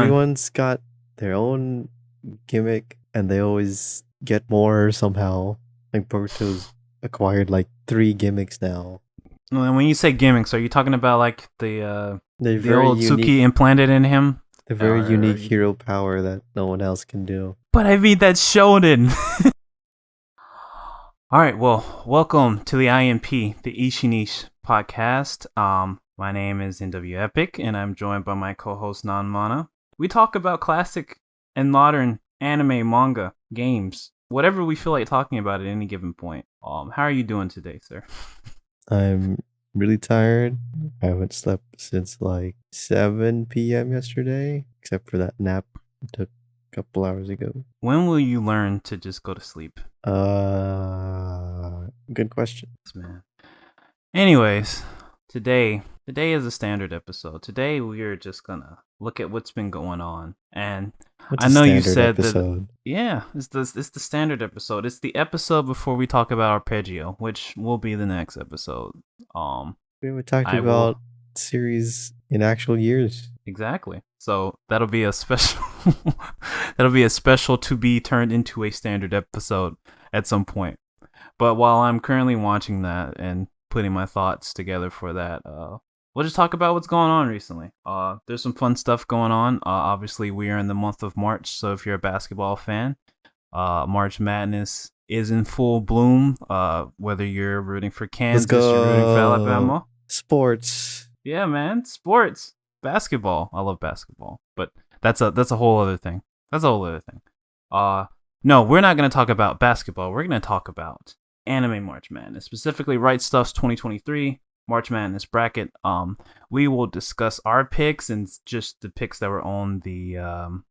everyone's got their own gimmick, and they always get more somehow. Like Boruto's acquired like 3 gimmicks now. And when you say gimmicks, are you talking about like They're the very old unique. Tsuki implanted in him? The very Or- unique hero power that no one else can do. But I mean, that's shonen. All right, well, welcome to the IMP, the Ichi podcast. My name is NW Epic, and I'm joined by my co-host Nanmana. We talk about classic and modern anime, manga, games, whatever we feel like talking about at any given point. How are you doing today, sir? I'm really tired. I haven't slept since like 7 p.m. yesterday, except for that nap I took a couple hours ago. When will you learn to just go to sleep? Good question. Man. Anyways, today is a standard episode. Today we are just gonna look at what's been going on, and I know you said that. Yeah, it's the standard episode. It's the episode before we talk about arpeggio, which will be the next episode. We haven't talked about series in actual years. Exactly. So that'll be a special. That'll be a special to be turned into a standard episode at some point. But while I'm currently watching that and putting my thoughts together for that, we'll just talk about what's going on recently. There's some fun stuff going on. Obviously, we are in the month of March, so if you're a basketball fan, March Madness is in full bloom. Whether you're rooting for Kansas, you're rooting for Alabama. Sports. Yeah, man, sports, basketball. I love basketball, but that's a whole other thing. No, we're not gonna talk about basketball. We're gonna talk about anime March Madness, specifically RIghtstuf's 2023 March Madness bracket. We will discuss our picks and just the picks that were on the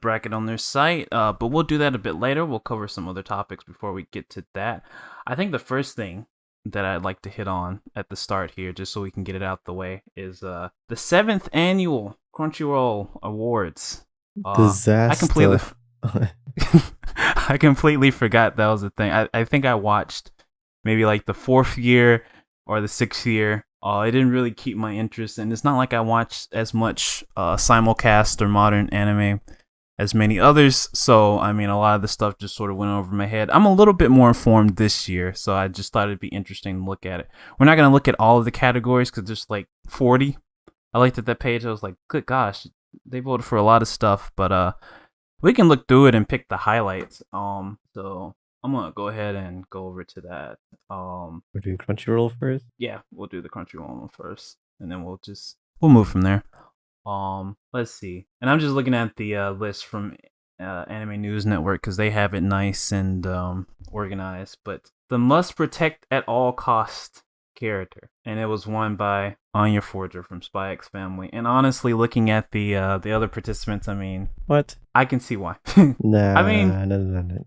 bracket on their site. But we'll do that a bit later. We'll cover some other topics before we get to that. I think the first thing that I'd like to hit on at the start here, just so we can get it out the way, is the 7th annual Crunchyroll Awards. Disaster. I completely forgot that was a thing. I think I watched maybe like the 4th year or the 6th year. It didn't really keep my interest, and it's not like I watched as much simulcast or modern anime as many others. So, I mean, a lot of the stuff just sort of went over my head. I'm a little bit more informed this year, so I just thought it'd be interesting to look at it. We're not going to look at all of the categories because there's like 40. I looked at that page. I was like, good gosh, they voted for a lot of stuff, but we can look through it and pick the highlights. So I'm gonna go ahead and go over to that. We're doing Crunchyroll first? Yeah, we'll do the Crunchyroll one first, and then we'll move from there. Let's see. And I'm just looking at the list from Anime News Network because they have it nice and organized. But the must protect at all cost character, and it was won by Anya Forger from Spy X Family. And honestly, looking at the other participants, I mean, what? I can see why. Nah, I mean, no.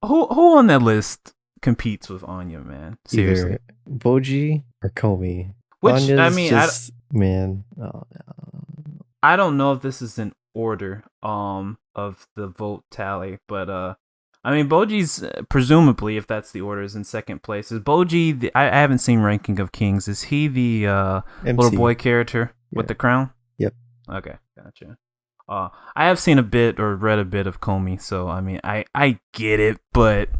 Who on that list competes with Anya, man? Seriously, either Boji or Komi. Which Anya's I mean, man, oh no. I don't know if this is in order of the vote tally, but I mean, Boji's presumably, if that's the order, is in second place. Is Boji? I haven't seen Ranking of Kings. Is he the little boy character with the crown? Yep. Okay, gotcha. I have seen a bit or read a bit of Komi, so I mean, I get it, but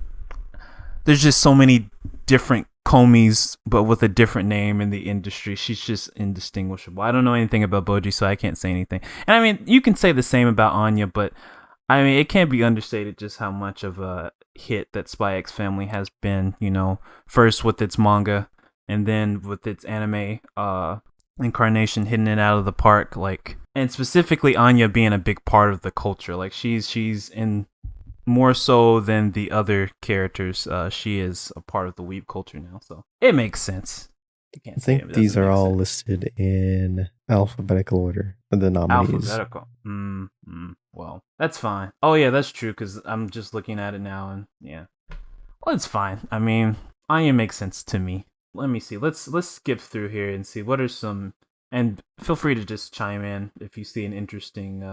there's just so many different Komis, but with a different name in the industry. She's just indistinguishable. I don't know anything about Boji, so I can't say anything. And I mean, you can say the same about Anya, but I mean, it can't be understated just how much of a hit that Spy X Family has been, you know, first with its manga and then with its anime incarnation, hitting it out of the park, like, and specifically Anya being a big part of the culture. Like, she's in more so than the other characters. She is a part of the weeb culture now, so it makes sense. I think these are all listed in alphabetical order of the nominees. Alphabetical. Well, that's fine. Oh yeah, that's true, because I'm just looking at it now, and yeah. Well, it's fine. I mean, Anya makes sense to me. Let me see. Let's skip through here and see what are some, and feel free to just chime in if you see an interesting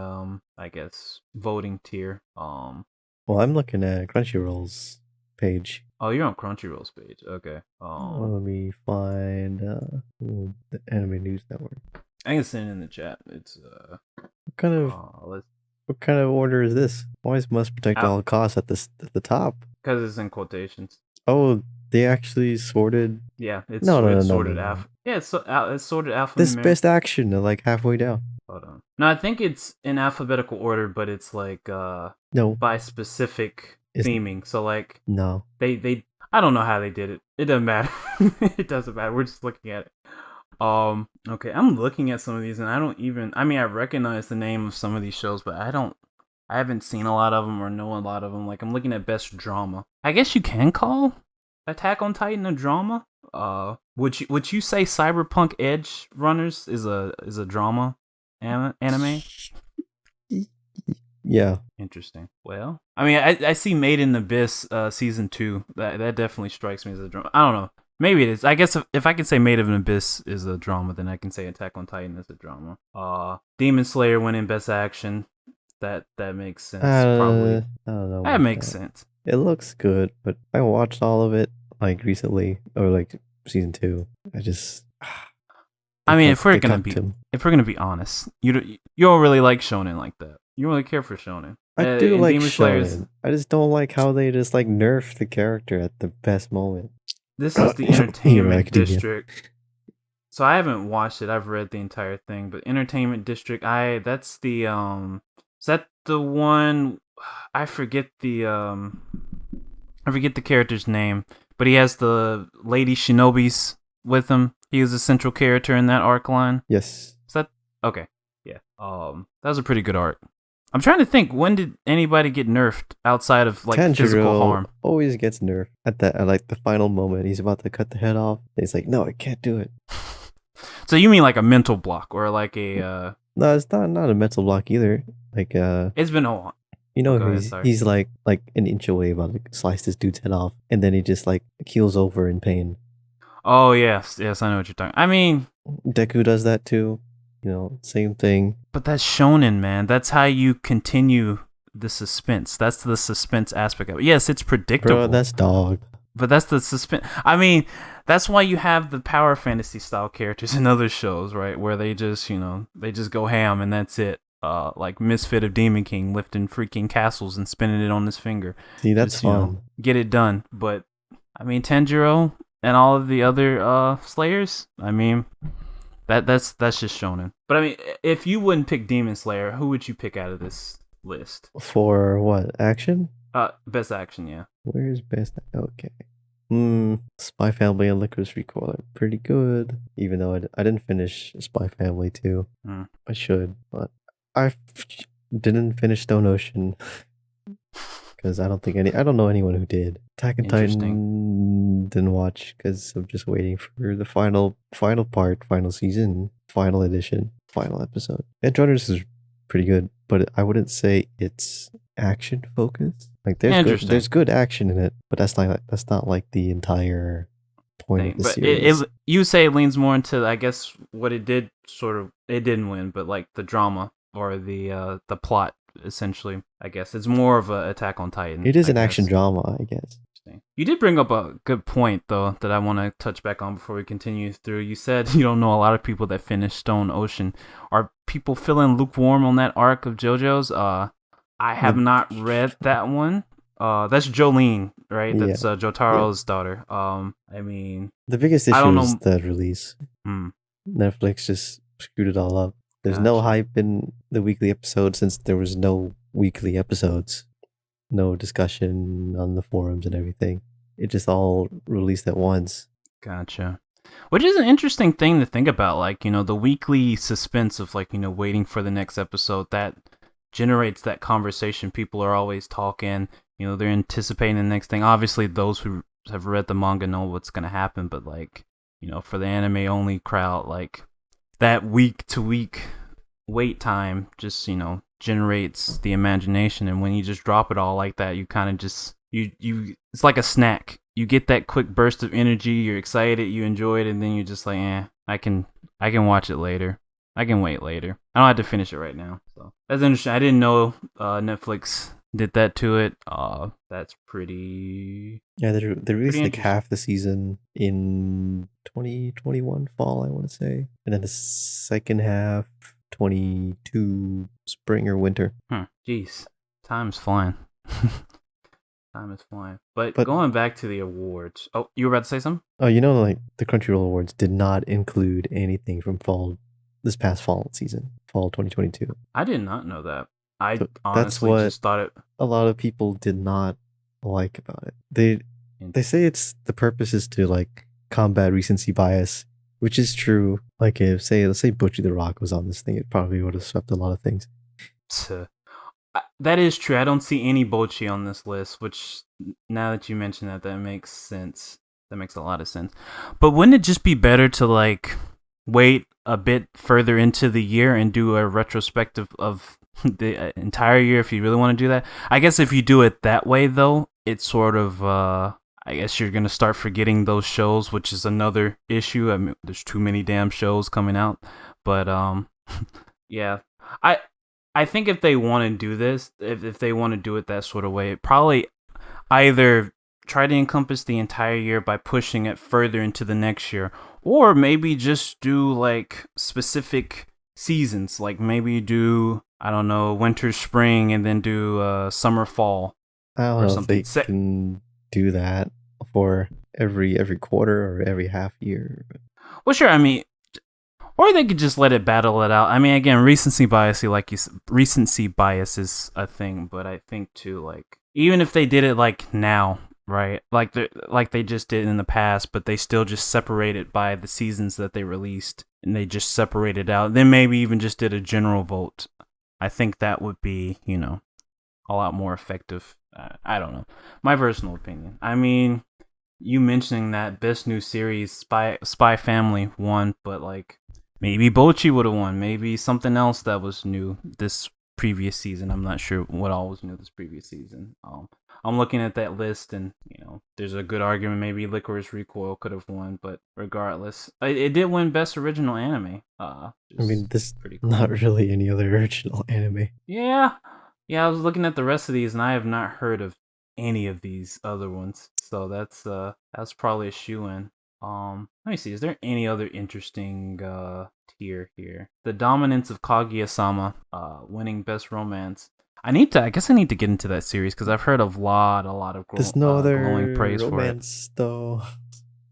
I guess voting tier. Well, I'm looking at Crunchyroll's page. Oh, you're on Crunchyroll's page. Okay. Well, let me find the Anime News Network. I can send it in the chat. It's let's what kind of order is this? Why is must protect at Out. all costs at the top? Because it's in quotations. Oh, they actually sorted. Yeah, it's No. sorted Yeah, it's sorted This alphanumeric. best action, like halfway down. Hold on. No, I think it's in alphabetical order, but it's like No, by specific theming. So like no. they I don't know how they did it. It doesn't matter. It doesn't matter. We're just looking at it. Okay, I'm looking at some of these and I mean I recognize the name of some of these shows, but I haven't seen a lot of them or know a lot of them. Like I'm looking at best drama. I guess you can call Attack on Titan a drama. Would you say Cyberpunk Edge Runners is a drama anime? Yeah. Interesting. Well, I mean, I see Made in Abyss season 2. That definitely strikes me as a drama. I don't know. Maybe it is. I guess if I can say Made in Abyss is a drama, then I can say Attack on Titan is a drama. Demon Slayer winning best action. That makes sense. Probably. I don't know. That makes sense. It looks good, but I watched all of it like recently, or like season 2. I just. I mean, if we're gonna be honest, you don't really like shonen like that. You don't really care for shonen. I do like shonen. I just don't like how they just like nerf the character at the best moment. This is the Entertainment District. So I haven't watched it. I've read the entire thing, but Entertainment District. That's the Is that the one? I forget the character's name, but he has the lady shinobis with him. He is a central character in that arc line. Yes. Is that okay? Yeah. That was a pretty good arc. I'm trying to think, when did anybody get nerfed outside of like Tanjiro physical harm? Always gets nerfed at like the final moment. He's about to cut the head off. He's like, "No, I can't do it." So you mean like a mental block or like a? No, it's not a mental block either. Like it's been a while. You know, he's like an inch away about to slice this dude's head off, and then he just like keels over in pain. Oh yes, I know what you're talking. I mean, Deku does that too. You know, same thing. But that's shonen, man. That's how you continue the suspense. That's the suspense aspect of it. Yes, it's predictable. Bro, that's dog. But that's the suspense. I mean, that's why you have the power fantasy style characters in other shows, right? Where they just, they just go ham and that's it. Like Misfit of Demon King lifting freaking castles and spinning it on his finger. See, that's fun. Get it done. But I mean, Tanjiro and all of the other Slayers. I mean, that's just shonen. But I mean, if you wouldn't pick Demon Slayer, who would you pick out of this list? For what, action? Best action, yeah. Where's best? Okay. Spy Family and Licorice Recoil are pretty good. Even though I didn't finish Spy Family 2. I should, but I didn't finish Stone Ocean because I don't know anyone who did. Attack on Titan didn't watch because I'm just waiting for the final part, final season, final edition, final episode. Edge Runners is pretty good, but I wouldn't say it's action focused. Like there's good action in it, but that's not like the entire point of the series. You say it leans more into, I guess, what it did it didn't win, but like the drama or the plot, essentially. I guess it's more of a Attack on Titan. It is an action drama, I guess. You did bring up a good point though that I want to touch back on before we continue through. You said you don't know a lot of people that finished Stone Ocean. Are people feeling lukewarm on that arc of JoJo's? I have not read that one. That's Jolene, right? That's Jotaro's daughter. I mean, the biggest issue is the release. Netflix just screwed it all up. There's no hype in the weekly episodes since there was no weekly episodes. No discussion on the forums and everything. It just all released at once. Gotcha. Which is an interesting thing to think about. Like, the weekly suspense of like, waiting for the next episode, that generates that conversation. People are always talking, they're anticipating the next thing. Obviously, those who have read the manga know what's going to happen, but like, for the anime only crowd, like that week to week wait time just, generates the imagination. And when you just drop it all like that, you kind of just, it's like a snack. You get that quick burst of energy, you're excited, you enjoy it, and then you're just like, I can watch it later. I can wait later. I don't have to finish it right now. So that's interesting. I didn't know Netflix did that to it. That's pretty. Yeah, they released like half the season in 2021 fall, I want to say, and then the second half 2022 spring or winter. Jeez, time's flying. Time is flying. But But going back to the awards. Oh, you were about to say something? oh, you know, like the Crunchyroll Awards did not include anything from this past fall season, fall 2022. I did not know that. I So that's honestly what just thought it. a lot of people did not like about it. They say it's the purpose is to like combat recency bias, which is true. Like if let's say Butchie the Rock was on this thing, it probably would have swept a lot of things. That is true. I don't see any Bochi on this list, which now that you mention that makes sense. That makes a lot of sense. But wouldn't it just be better to like wait a bit further into the year and do a retrospective of the entire year if you really want to do that? I guess if you do it that way, though, it's sort of I guess you're gonna start forgetting those shows, which is another issue. I mean, there's too many damn shows coming out. But yeah, I think if they want to do this, if they want to do it that sort of way, probably either try to encompass the entire year by pushing it further into the next year, or maybe just do like specific seasons, like maybe do, I don't know, winter, spring, and then do summer, fall. I don't know if they can do that for every quarter or every half year. Well, sure. I mean, or they could just let it battle it out. I mean, again, recency bias is a thing, but I think too, like, even if they did it like now, right? Like they just did in the past, but they still just separate it by the seasons that they released, and they just separate it out. Then maybe even just did a general vote. I think that would be, a lot more effective. I don't know. My personal opinion. I mean, you mentioning that best new series, Spy Family won, but like, maybe Bochi would have won. Maybe something else that was new this previous season. I'm not sure what all was new this previous season. I'm looking at that list, and there's a good argument. Maybe Licorice Recoil could have won, but regardless, it did win Best Original Anime. I mean, this pretty cool. Not really any other original anime. Yeah. I was looking at the rest of these, and I have not heard of any of these other ones. So that's probably a shoe-in. Let me see. Is there any other interesting tier here? The Dominance of Kaguya-sama, winning Best Romance. I guess I need to get into that series because I've heard a lot of there's no other glowing praise romance for it. Though.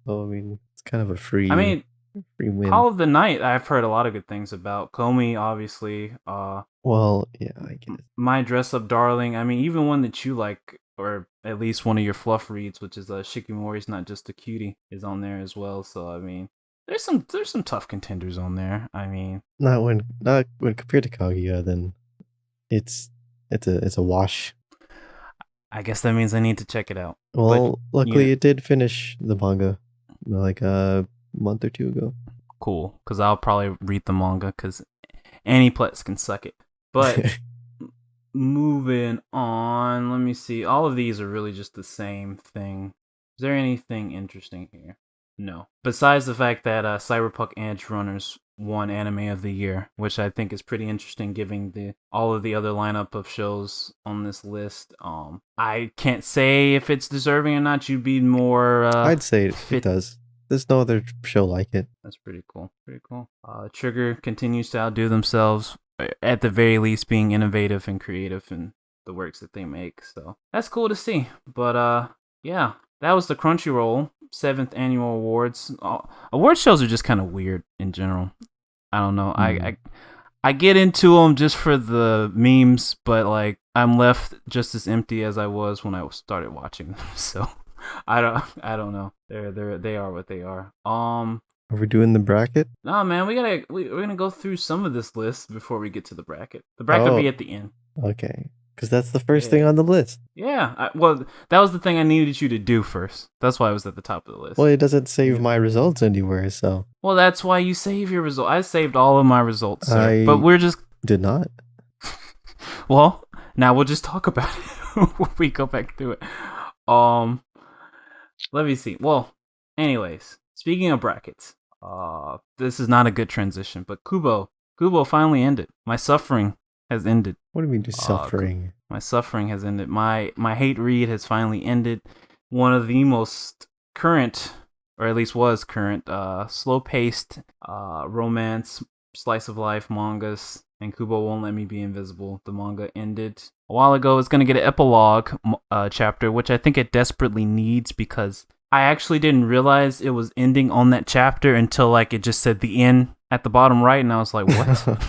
So I mean, it's kind of a free. I mean, free win. Call of the Night. I've heard a lot of good things about. Komi, obviously. Well, yeah, I get it. My Dress Up Darling. I mean, even one that you like, or at least one of your fluff reads, which is Shikimori's Not Just a Cutie, is on there as well. So I mean, there's some tough contenders on there. I mean, not when compared to Kaguya, then it's a wash. I guess that means I need to check it out. Well, but, luckily it did finish the manga like a month or two ago. Cool, because I'll probably read the manga because Aniplex can suck it. But moving on, let me see. All of these are really just the same thing. Is there anything interesting here? No. Besides the fact that Cyberpunk Edge Runners won Anime of the Year, which I think is pretty interesting given all of the other lineup of shows on this list. I can't say if it's deserving or not. You'd be more... I'd say it does. There's no other show like it. That's pretty cool. Pretty cool. Trigger continues to outdo themselves, at the very least being innovative and creative in the works that they make. So that's cool to see. But yeah, that was the Crunchyroll 7th Annual Awards. Award shows are just kind of weird in general. I don't know. I get into them just for the memes, but like I'm left just as empty as I was when I started watching them. So I don't know. They are what they are. Are we doing the bracket? No, man. We're gonna go through some of this list before we get to the bracket. The bracket will be at the end. Okay. Because that's the first thing on the list. Yeah. Well, that was the thing I needed you to do first. That's why it was at the top of the list. Well, it doesn't save my results anywhere, so. Well, that's why you save your result. I saved all of my results, sir. But we're just... Did not. Well, now we'll just talk about it when we go back through it. Let me see. Well, anyways, speaking of brackets, this is not a good transition, but Kubo finally ended. My suffering has ended. What do you mean suffering? My suffering has ended. My hate read has finally ended. One of the most current, or at least was current, slow-paced romance slice of life mangas, and Kubo Won't Let Me Be Invisible. The manga ended a while ago. It's gonna get an epilogue chapter, which I think it desperately needs, because I actually didn't realize it was ending on that chapter until like it just said the end at the bottom right, and I was like, what?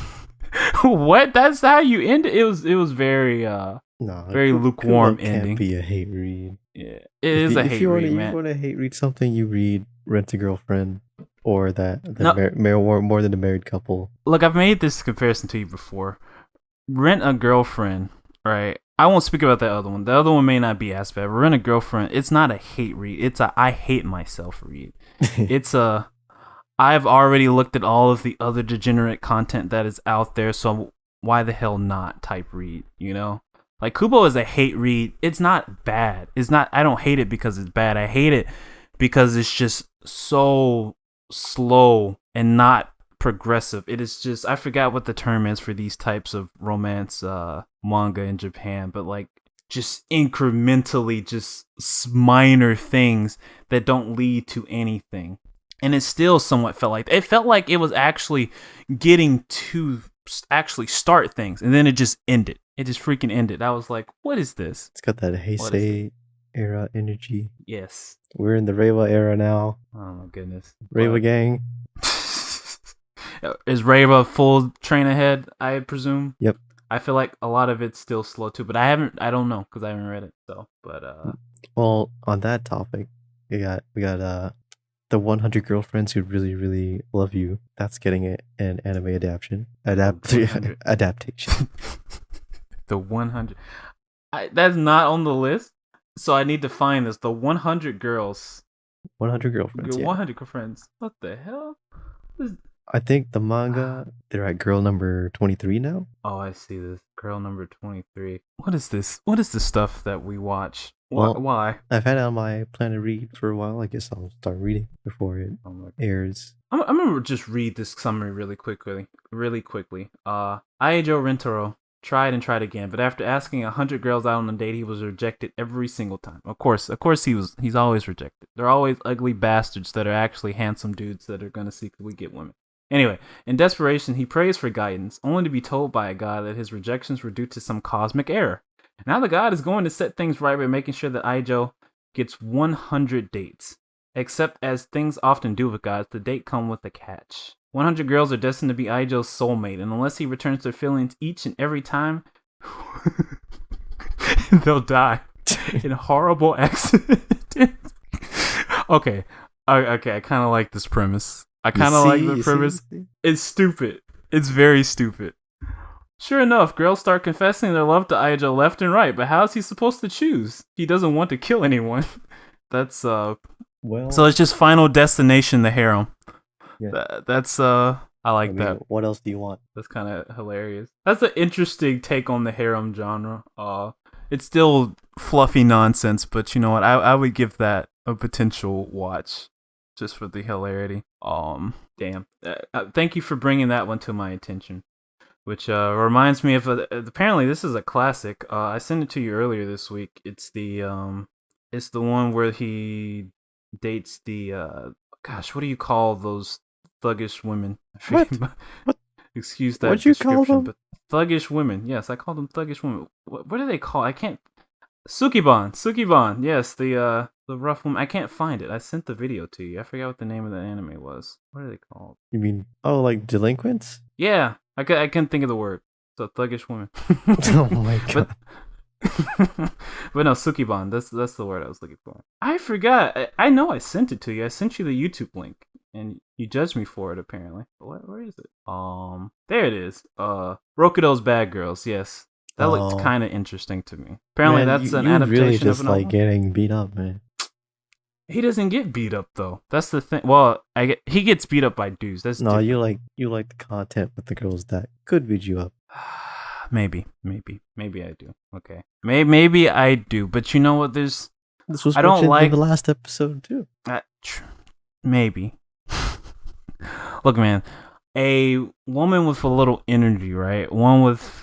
What? That's how you end it? It was very very lukewarm ending. Can't be a hate read. Yeah, it is a hate read, man. If you want to hate read something, you read Rent a Girlfriend or More Than a Married Couple. Look, I've made this comparison to you before. Rent a Girlfriend, right? I won't speak about that other one. The other one may not be as bad. But Rent a Girlfriend, it's not a hate read. It's a I hate myself read. It's a I've already looked at all of the other degenerate content that is out there, so why the hell not type read, you know? Like, Kubo is a hate read. It's not bad. It's not. I don't hate it because it's bad. I hate it because it's just so slow and not progressive. It is just, I forgot what the term is for these types of romance manga in Japan, but like just incrementally, just minor things that don't lead to anything. And it still somewhat felt like it was actually getting to actually start things, and then it just ended. It just freaking ended. I was like, what is this? It's got that Heisei era energy. Yes. We're in the Reiwa era now. Oh my goodness. Reiwa gang. Is Reiwa full train ahead, I presume? Yep. I feel like a lot of it's still slow too, but I don't know because I haven't read it. So, but well, on that topic, we got the 100 Girlfriends Who Really, Really Love You. That's getting an anime adaptation. The 100. That's not on the list, so I need to find this. The 100 girls. 100 Girlfriends. 100 Girlfriends. What the hell? I think the manga, they're at girl number 23 now. Oh, I see this. Girl number 23. What is this? What is the stuff that we watch? Why? I've had it on my plan to read for a while. I guess I'll start reading before it airs. I'm gonna just read this summary really quickly. Aijo Rentaro tried and tried again, but after asking 100 girls out on a date, he was rejected every single time. Of course he's always rejected. They're always ugly bastards that are actually handsome dudes that are gonna secretly get women. Anyway, in desperation, he prays for guidance, only to be told by a god that his rejections were due to some cosmic error. Now the god is going to set things right by making sure that Aijo gets 100 dates. Except as things often do with gods, the date comes with a catch. 100 girls are destined to be Aijo's soulmate, and unless he returns their feelings each and every time, they'll die in horrible accidents. Okay, I kind of like this premise. I kind of like the premise. It's stupid. It's very stupid. Sure enough, girls start confessing their love to Aijo left and right, but how is he supposed to choose? He doesn't want to kill anyone. That's well. So it's just Final Destination, the harem. Yeah. That's I like that. What else do you want? That's kind of hilarious. That's an interesting take on the harem genre. It's still fluffy nonsense, but you know what? I would give that a potential watch. Just for the hilarity. Damn. Thank you for bringing that one to my attention. Which reminds me of apparently this is a classic. I sent it to you earlier this week. It's the one where he dates the gosh, what do you call those thuggish women? What? Excuse that. What'd you call them? But thuggish women. Yes, I call them thuggish women. What do they call? I can't. Sukiban. Yes, the rough woman. I can't find it. I sent the video to you. I forgot what the name of the anime was. What are they called? You mean like delinquents? Yeah, I couldn't think of the word. So thuggish woman. Oh my god. But no, Sukiban. That's the word I was looking for. I forgot. I know I sent it to you. I sent you the YouTube link, and you judged me for it. Apparently. Where is it? There it is. Rokudo's Bad Girls. Yes. That looked kind of interesting to me. Apparently, that's an adaptation really just of an like getting beat up, man. He doesn't get beat up though. That's the thing. Well, he gets beat up by dudes. That's no. different. You like the content with the girls that could beat you up. Maybe I do. Okay, maybe I do. But you know what? This was mentioned in the last episode too. Maybe. Look, man, a woman with a little energy, right? One with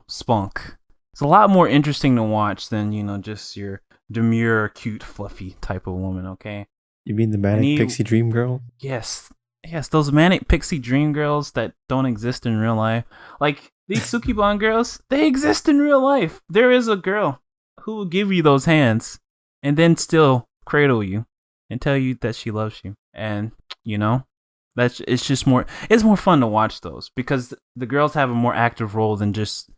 spunk. It's a lot more interesting to watch than just your demure, cute, fluffy type of woman. Okay. You mean the manic pixie dream girl? Yes, Yes, those manic pixie dream girls that don't exist in real life. Like these Sukiban girls, they exist in real life. There is a girl who will give you those hands and then still cradle you and tell you that she loves you. And it's more fun to watch those because the girls have a more active role than just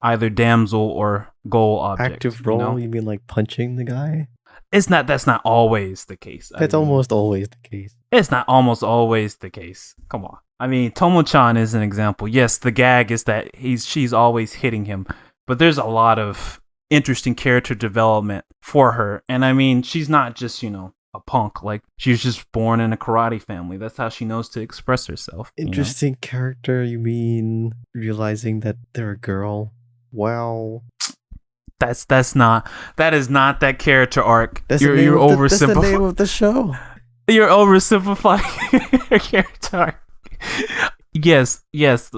either damsel or goal object. Active role? You mean like punching the guy? That's not always the case. That's almost always the case. It's not almost always the case. Come on. I mean, Tomo-chan is an example. Yes, the gag is that she's always hitting him, but there's a lot of interesting character development for her. And I mean, she's not just, a punk. Like, she was just born in a karate family. That's how she knows to express herself. Interesting character, you mean realizing that they're a girl? Wow. That is not that character arc. You're oversimplifying. That's the name of the show. You're oversimplifying her character arc. Yes.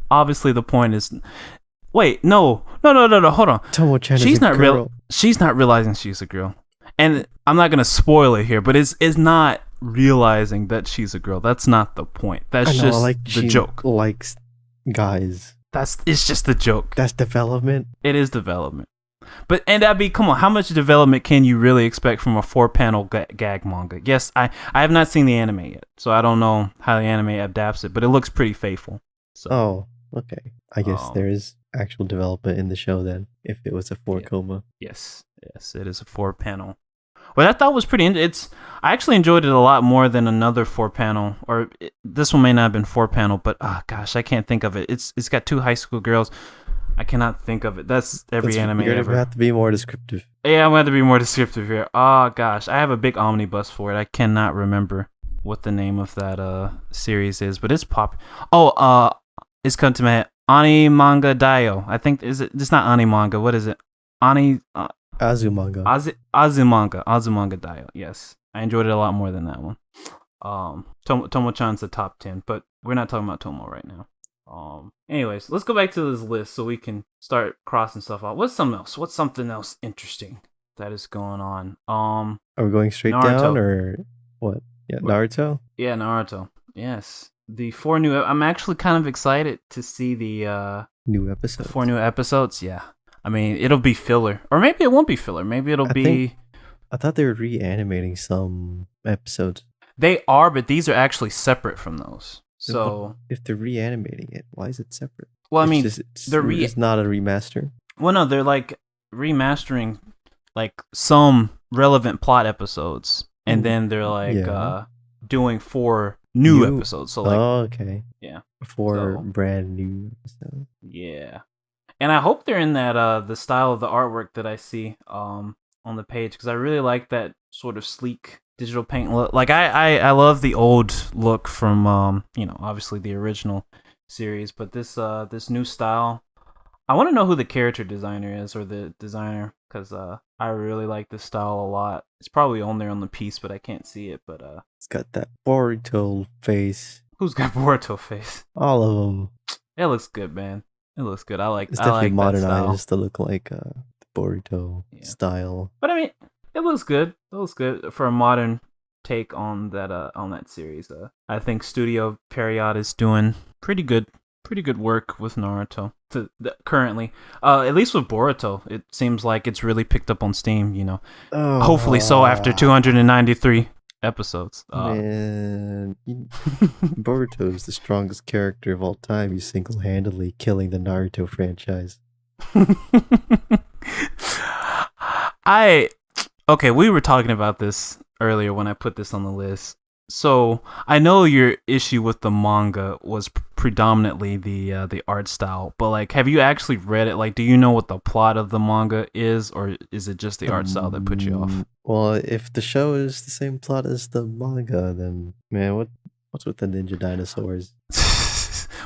Obviously, the point is. Wait, no. Hold on. Tomo-chan is a girl. She's not realizing she's a girl, and I'm not gonna spoil it here. But it's not realizing that she's a girl. That's not the point. That's just the joke. Likes guys. It's just the joke. That's development. It is development. But come on, how much development can you really expect from a 4-panel gag manga? Yes, I have not seen the anime yet, so I don't know how the anime adapts it, but it looks pretty faithful. So. Oh, okay. I guess there is actual development in the show then, if it was a 4-coma. Yes, it is a 4-panel. What I thought was pretty I actually enjoyed it a lot more than another 4-panel, or this one may not have been 4-panel, but gosh, I can't think of it. It's got 2 high school girls. I cannot think of it. That's every anime ever. You have to be more descriptive. Yeah, I'm going to have to be more descriptive here. Oh, gosh. I have a big omnibus for it. I cannot remember what the name of that series is, but it's pop. Oh, it's come to my head. Animanga Daio. I think, it's not Animanga. What is it? Azumanga. Azumanga Daio. Yes. I enjoyed it a lot more than that one. Tomo-chan's the top 10, but we're not talking about Tomo right now. Anyways, let's go back to this list so we can start crossing stuff out. What's something else interesting that is going on? Are we going straight Naruto. down or what? Yeah, Naruto? Yeah, Naruto. Yes. The 4 new I'm actually kind of excited to see the new episodes. 4 new episodes, yeah. I mean, it'll be filler. Or maybe it won't be filler. Maybe it'll be I thought they were reanimating some episodes. They are, but these are actually separate from those. So if they're reanimating it, why is it separate? Well, I mean, it's not a remaster. Well, no, they're like remastering like some relevant plot episodes, and then they're like doing 4 new episodes. So like, okay, yeah, 4 brand new episodes. Yeah, and I hope they're in that the style of the artwork that I see on the page, because I really like that sort of sleek digital paint look. Like I love the old look from obviously the original series, but this new style, I want to know who the character designer is, or the designer, because I really like this style a lot. It's probably on there on the piece, but I can't see it. But it's got that Boruto face. Who's got Boruto face? All of them. It looks good, man. It looks good. It's definitely modernized to look like the Boruto style. But I mean, it looks good. It looks good for a modern take on that series. I think Studio Period is doing pretty good work with Naruto currently. At least with Boruto, it seems like it's really picked up on Steam. Hopefully so after 293 episodes. Man, Boruto is the strongest character of all time. He's single-handedly killing the Naruto franchise. Okay, we were talking about this earlier when I put this on the list. So I know your issue with the manga was predominantly the art style, but like, have you actually read it? Like, do you know what the plot of the manga is, or is it just the art style that put you off? Well, if the show is the same plot as the manga, then man, what's with the ninja dinosaurs?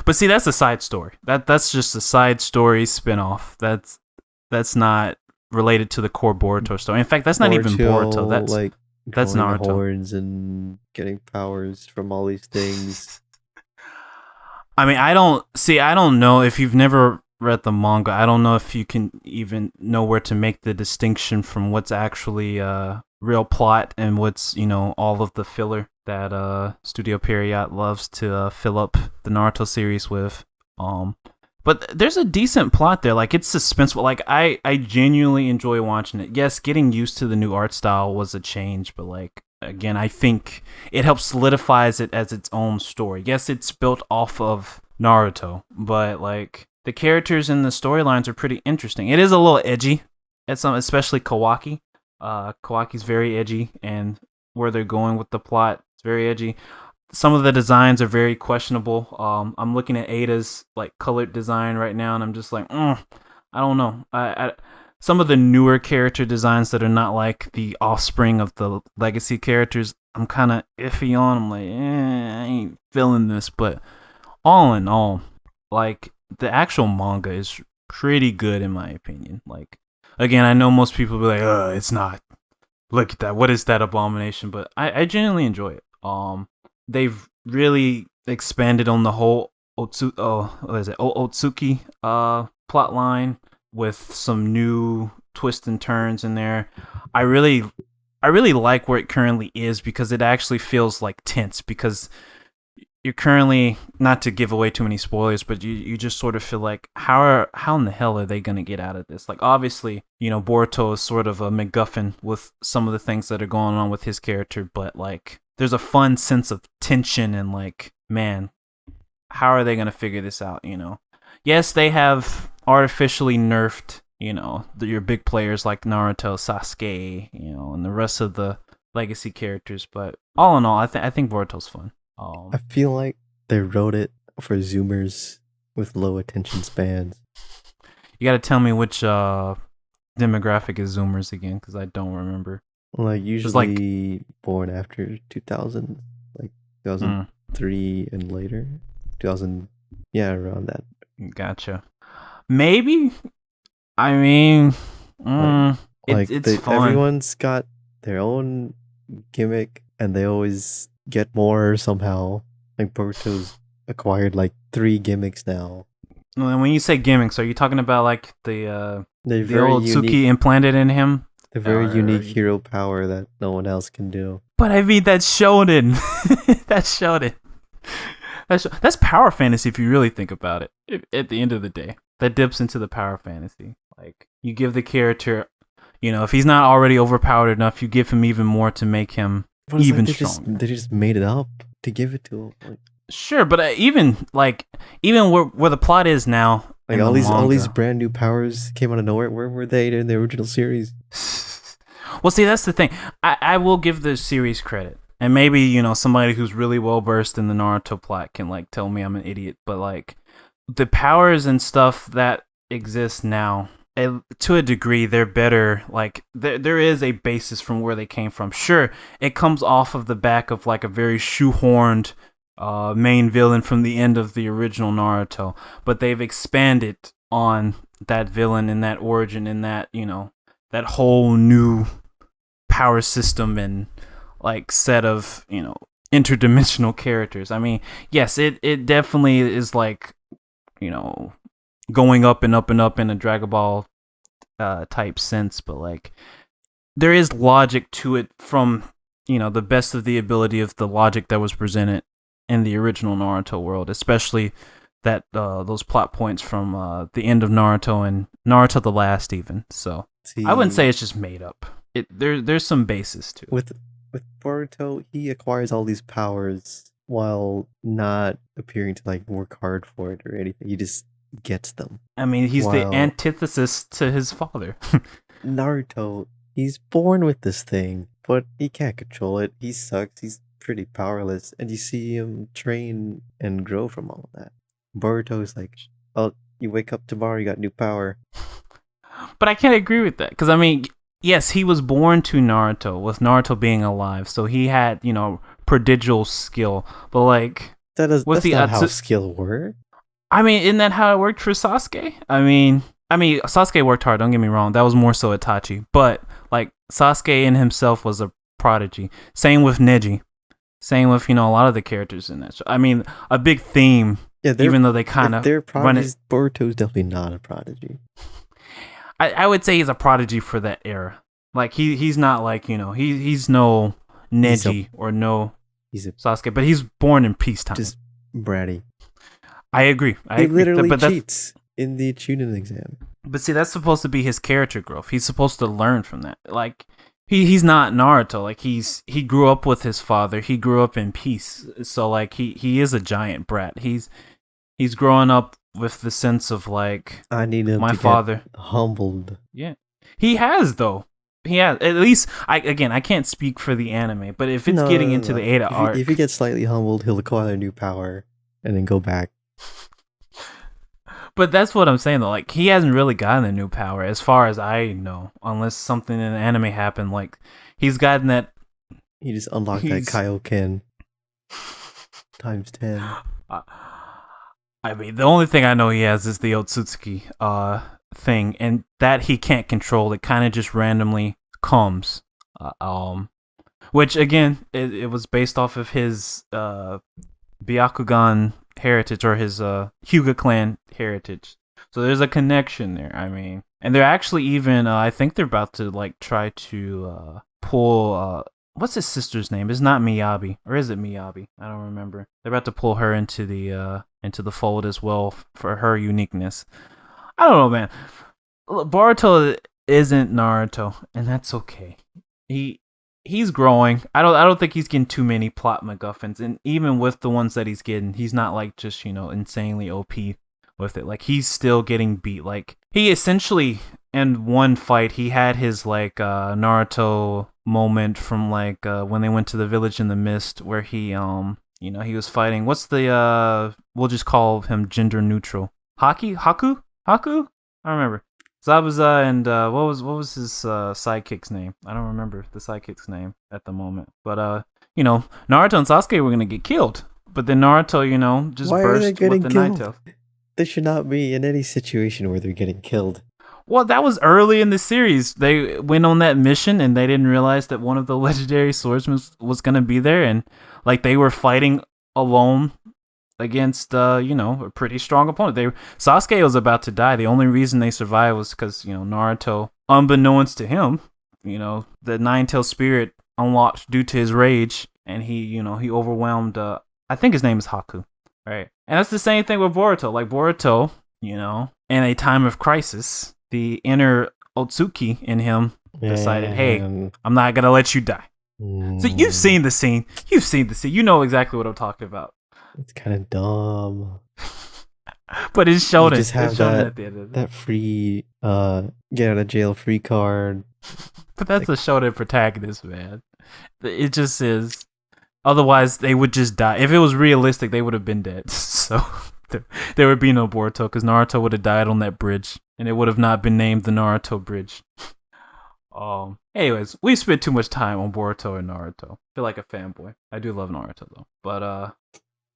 But see, that's a side story. That's just a side story spinoff. That's not related to the core Boruto story. In fact, that's not even Boruto. That's Naruto. Horns and getting powers from all these things. I mean, I don't know if you've never read the manga. I don't know if you can even know where to make the distinction from what's actually real plot and what's all of the filler. that Studio Period loves to fill up the Naruto series with. But there's a decent plot there. Like, it's suspenseful. Like, I genuinely enjoy watching it. Yes, getting used to the new art style was a change, but like, again, I think it helps solidifies it as its own story. Yes, it's built off of Naruto, but like, the characters and the storylines are pretty interesting. It is a little edgy at some, especially Kawaki. Kawaki's very edgy, and where they're going with the plot, it's very edgy. Some of the designs are very questionable. I'm looking at Ada's like colored design right now, and I'm just like, I don't know. I some of the newer character designs that are not like the offspring of the legacy characters, I'm kind of iffy on. I'm like, I ain't feeling this. But all in all, like, the actual manga is pretty good in my opinion. Like, again, I know most people be like, it's not. Look at that. What is that abomination? But I genuinely enjoy it. They've really expanded on the whole Otsuki plot line with some new twists and turns in there. I really like where it currently is, because it actually feels like tense, because you're currently, not to give away too many spoilers, but you just sort of feel like, how in the hell are they going to get out of this? Like, obviously, Boruto is sort of a MacGuffin with some of the things that are going on with his character, but like, there's a fun sense of tension and like, man, how are they going to figure this out, Yes, they have artificially nerfed, your big players like Naruto, Sasuke, and the rest of the legacy characters, but all in all, I think Boruto's fun. I feel like they wrote it for Zoomers with low attention spans. You got to tell me which demographic is Zoomers again, because I don't remember. Like, usually born after 2000, like 2003 and later. 2000, yeah, around that. Gotcha. Maybe. I mean, it's fun. Everyone's got their own gimmick, and they always get more somehow. Like, Boruto's acquired like 3 gimmicks now. And when you say gimmicks, are you talking about like the old Tsuki implanted in him? The very unique hero power that no one else can do. But I mean, that's Shonen. That's Shonen. That's power fantasy if you really think about it. At the end of the day, that dips into the power fantasy. Like, you give the character, if he's not already overpowered enough, you give him even more to make him even stronger. They just made it up to give it to him. Like, sure, but even where the plot is now, like all these brand new powers came out of nowhere. Where were they in the original series? Well, see, that's the thing. I will give the series credit, and maybe somebody who's really well versed in the Naruto plot can like tell me I'm an idiot. But like, the powers and stuff that exist now, to a degree, they're better. Like, there is a basis from where they came from. Sure, it comes off of the back of like a very shoehorned main villain from the end of the original Naruto, but they've expanded on that villain and that origin and that that whole new power system and like set of interdimensional characters. I mean, yes, it definitely is like going up and up and up in a Dragon Ball type sense, but like, there is logic to it from the best of the ability of the logic that was presented in the original Naruto world, especially that those plot points from the end of Naruto and Naruto the Last even. So I wouldn't say it's just made up. There's some basis to it. With Boruto, he acquires all these powers while not appearing to like work hard for it or anything. He just gets them. I mean, he's the antithesis to his father. Naruto, he's born with this thing, but he can't control it. He sucks. He's pretty powerless, and you see him train and grow from all of that. Boruto is like, oh, you wake up tomorrow, you got new power. But I can't agree with that, because I mean, yes, he was born to Naruto, with Naruto being alive, so he had, prodigal skill, but like, that's not how skill works. I mean, isn't that how it worked for Sasuke? I mean, Sasuke worked hard, don't get me wrong, that was more so Itachi, but like, Sasuke in himself was a prodigy. Same with Neji. Same with, a lot of the characters in that show. I mean, a big theme, even though they kind of they're prodigies, Boruto's definitely not a prodigy. I would say he's a prodigy for that era. Like, he's not like, he's no Neji or no... He's Sasuke, but he's born in peacetime. Just bratty. I agree. He literally cheats in the Chunin exam. But see, that's supposed to be his character growth. He's supposed to learn from that. Like, he's not Naruto. Like, he grew up with his father. He grew up in peace. So like he is a giant brat. He's growing up with the sense of like, I need him to get humbled. Yeah, he has though. He has, at least. I can't speak for the anime, but if it's getting into the Ada arc, if he gets slightly humbled, he'll acquire a new power and then go back. But that's what I'm saying though. Like, he hasn't really gotten a new power as far as I know, unless something in the anime happened. Like, he's gotten that. He just unlocked that Kaioken times 10. I mean, the only thing I know he has is the Otsutsuki thing, and that he can't control. It kind of just randomly comes. Which again, it was based off of his Byakugan heritage, or his Hyuga clan heritage. So there's a connection there. I mean, and they're actually even I think they're about to like try to pull what's his sister's name? It's not Miyabi, or is it Miyabi? I don't remember. They're about to pull her into the fold as well for her uniqueness. I don't know, man. Boruto isn't Naruto, and that's okay. He's growing. I don't think he's getting too many plot MacGuffins, and even with the ones that he's getting, he's not like just, insanely OP with it. Like, he's still getting beat. Like, he essentially, in one fight, he had his like Naruto moment from like when they went to the village in the mist, where he he was fighting. What's the we'll just call him gender neutral. Haku? I don't remember. Zabuza and what was his sidekick's name? I don't remember the sidekick's name at the moment. But Naruto and Sasuke were gonna get killed. But then Naruto, just burst with the Night Tail. They should not be in any situation where they're getting killed. Well, that was early in the series. They went on that mission and they didn't realize that one of the legendary swordsmen was gonna be there, and like they were fighting alone against a pretty strong opponent. Sasuke was about to die. The only reason they survived was because Naruto, unbeknownst to him, the Nine-Tailed Spirit unlocked due to his rage, and he overwhelmed. I think his name is Haku, right? And that's the same thing with Boruto. Like Boruto, in a time of crisis, the inner Otsuki in him decided, hey, I'm not gonna let you die. So you've seen the scene. You know exactly what I'm talking about. It's kind of dumb. But it's shown you just have that free get out of jail free card. But that's a shonen protagonist, man. It just is. Otherwise, they would just die. If it was realistic, they would have been dead. So there would be no Boruto, because Naruto would have died on that bridge, and it would have not been named the Naruto Bridge. Anyways, we spent too much time on Boruto and Naruto. I feel like a fanboy. I do love Naruto though. But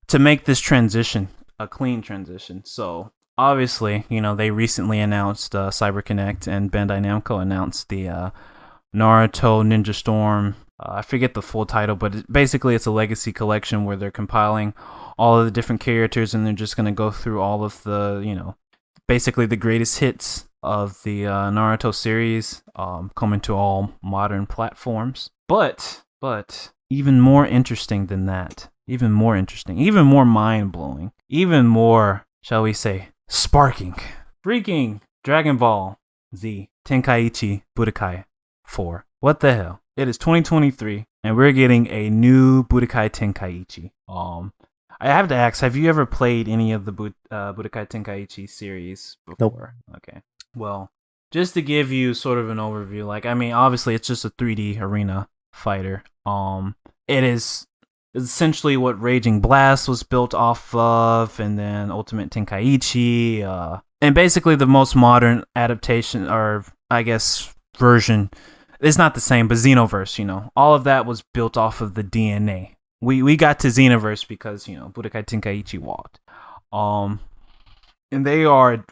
to make this transition a clean transition, so obviously, they recently announced CyberConnect, and Bandai Namco announced the Naruto Ninja Storm. I forget the full title, but basically it's a legacy collection where they're compiling all of the different characters, and they're just going to go through all of the, basically the greatest hits of the Naruto series, coming to all modern platforms. But even more interesting than that, even more mind-blowing, even more, shall we say, sparking, freaking Dragon Ball Z Tenkaichi Budokai 4. What the hell? It is 2023, and we're getting a new Budokai Tenkaichi. I have to ask, have you ever played any of the Budokai Tenkaichi series before? Nope. Okay. Well, just to give you sort of an overview, obviously it's just a 3D arena fighter. It is essentially what Raging Blast was built off of, and then Ultimate Tenkaichi, and basically the most modern adaptation, or I guess version. It's not the same, but Xenoverse, all of that was built off of the DNA. We got to Xenoverse because, Budokai Tenkaichi walked. And they are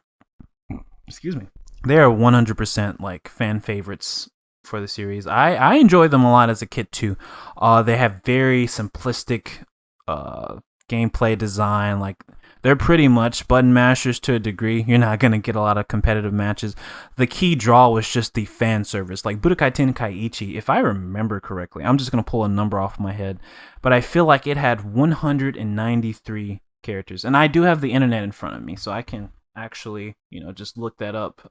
100% like fan favorites for the series. I enjoyed them a lot as a kid too. They have very simplistic gameplay design. Like They're pretty much button mashers to a degree. You're not going to get a lot of competitive matches. The key draw was just the fan service. Like Budokai Tenkaichi Ichi, if I remember correctly, I'm just going to pull a number off my head, but I feel like it had 193 characters. And I do have the internet in front of me, so I can actually, just look that up.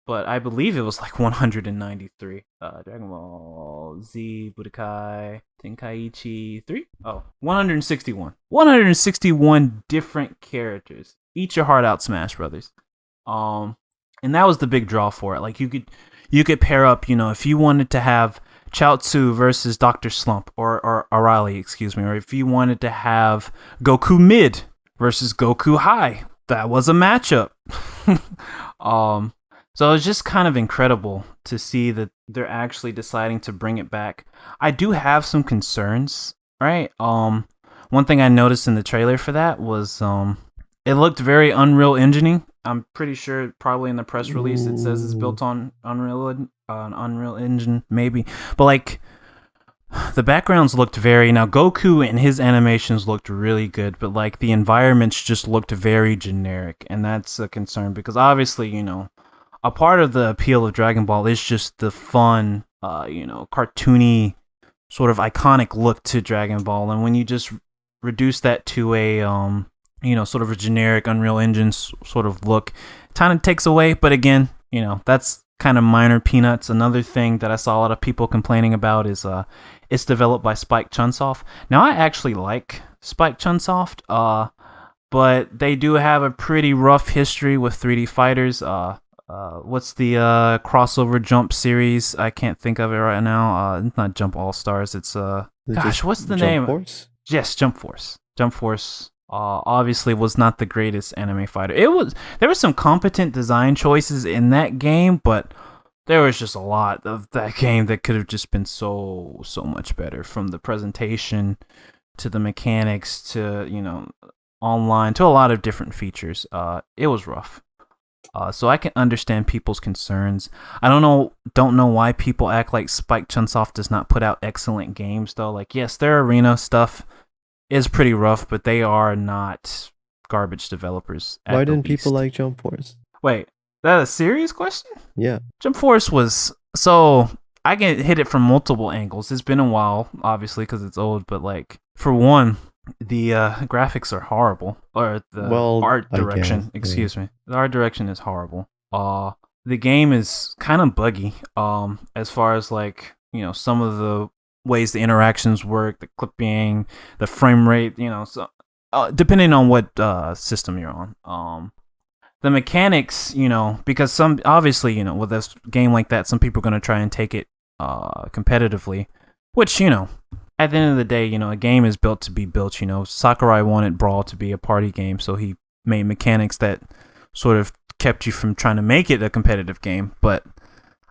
But I believe it was like 193. Dragon Ball Z Budokai Tenkaichi 3? Oh, 161. 161 different characters. Eat your heart out, Smash Brothers. And that was the big draw for it. Like you could pair up, if you wanted to have Chaozu versus Dr. Slump or Arali, excuse me, or if you wanted to have Goku Mid versus Goku High, that was a matchup. So it was just kind of incredible to see that they're actually deciding to bring it back. I do have some concerns, right? One thing I noticed in the trailer for that was it looked very Unreal Engine-y. I'm pretty sure probably in the press release it says it's built on Unreal Engine, maybe. But like the backgrounds looked now Goku and his animations looked really good, but like the environments just looked very generic, and that's a concern because obviously, a part of the appeal of Dragon Ball is just the fun, cartoony, sort of iconic look to Dragon Ball, and when you just reduce that to a, sort of a generic Unreal Engine sort of look, it kind of takes away. But again, that's kind of minor peanuts. Another thing that I saw a lot of people complaining about is it's developed by Spike Chunsoft. Now, I actually like Spike Chunsoft, but they do have a pretty rough history with 3D fighters. What's the crossover Jump series? I can't think of it right now. It's not Jump All Stars. It's what's the name? Jump Force? Yes, Jump Force. Jump Force obviously was not the greatest anime fighter. There were some competent design choices in that game, but there was just a lot of that game that could have just been so much better, from the presentation to the mechanics to online to a lot of different features. It was rough. So I can understand people's concerns. I don't know why people act like Spike Chunsoft does not put out excellent games though. Like, yes, their arena stuff is pretty rough, but they are not garbage developers. Why didn't people like Jump Force? Wait, that a serious question? Yeah. Jump Force was, so I can hit it from multiple angles. It's been a while, obviously, because it's old, but like, for one, the graphics are horrible, or the art direction, excuse me. The art direction is horrible. The game is kind of buggy, as far as like, some of the ways the interactions work, the clipping, the frame rate, so depending on what system you're on. The mechanics, because some, obviously, with a game like that, some people are going to try and take it competitively, which, at the end of the day, a game is built to be built. Sakurai wanted Brawl to be a party game, so he made mechanics that sort of kept you from trying to make it a competitive game. But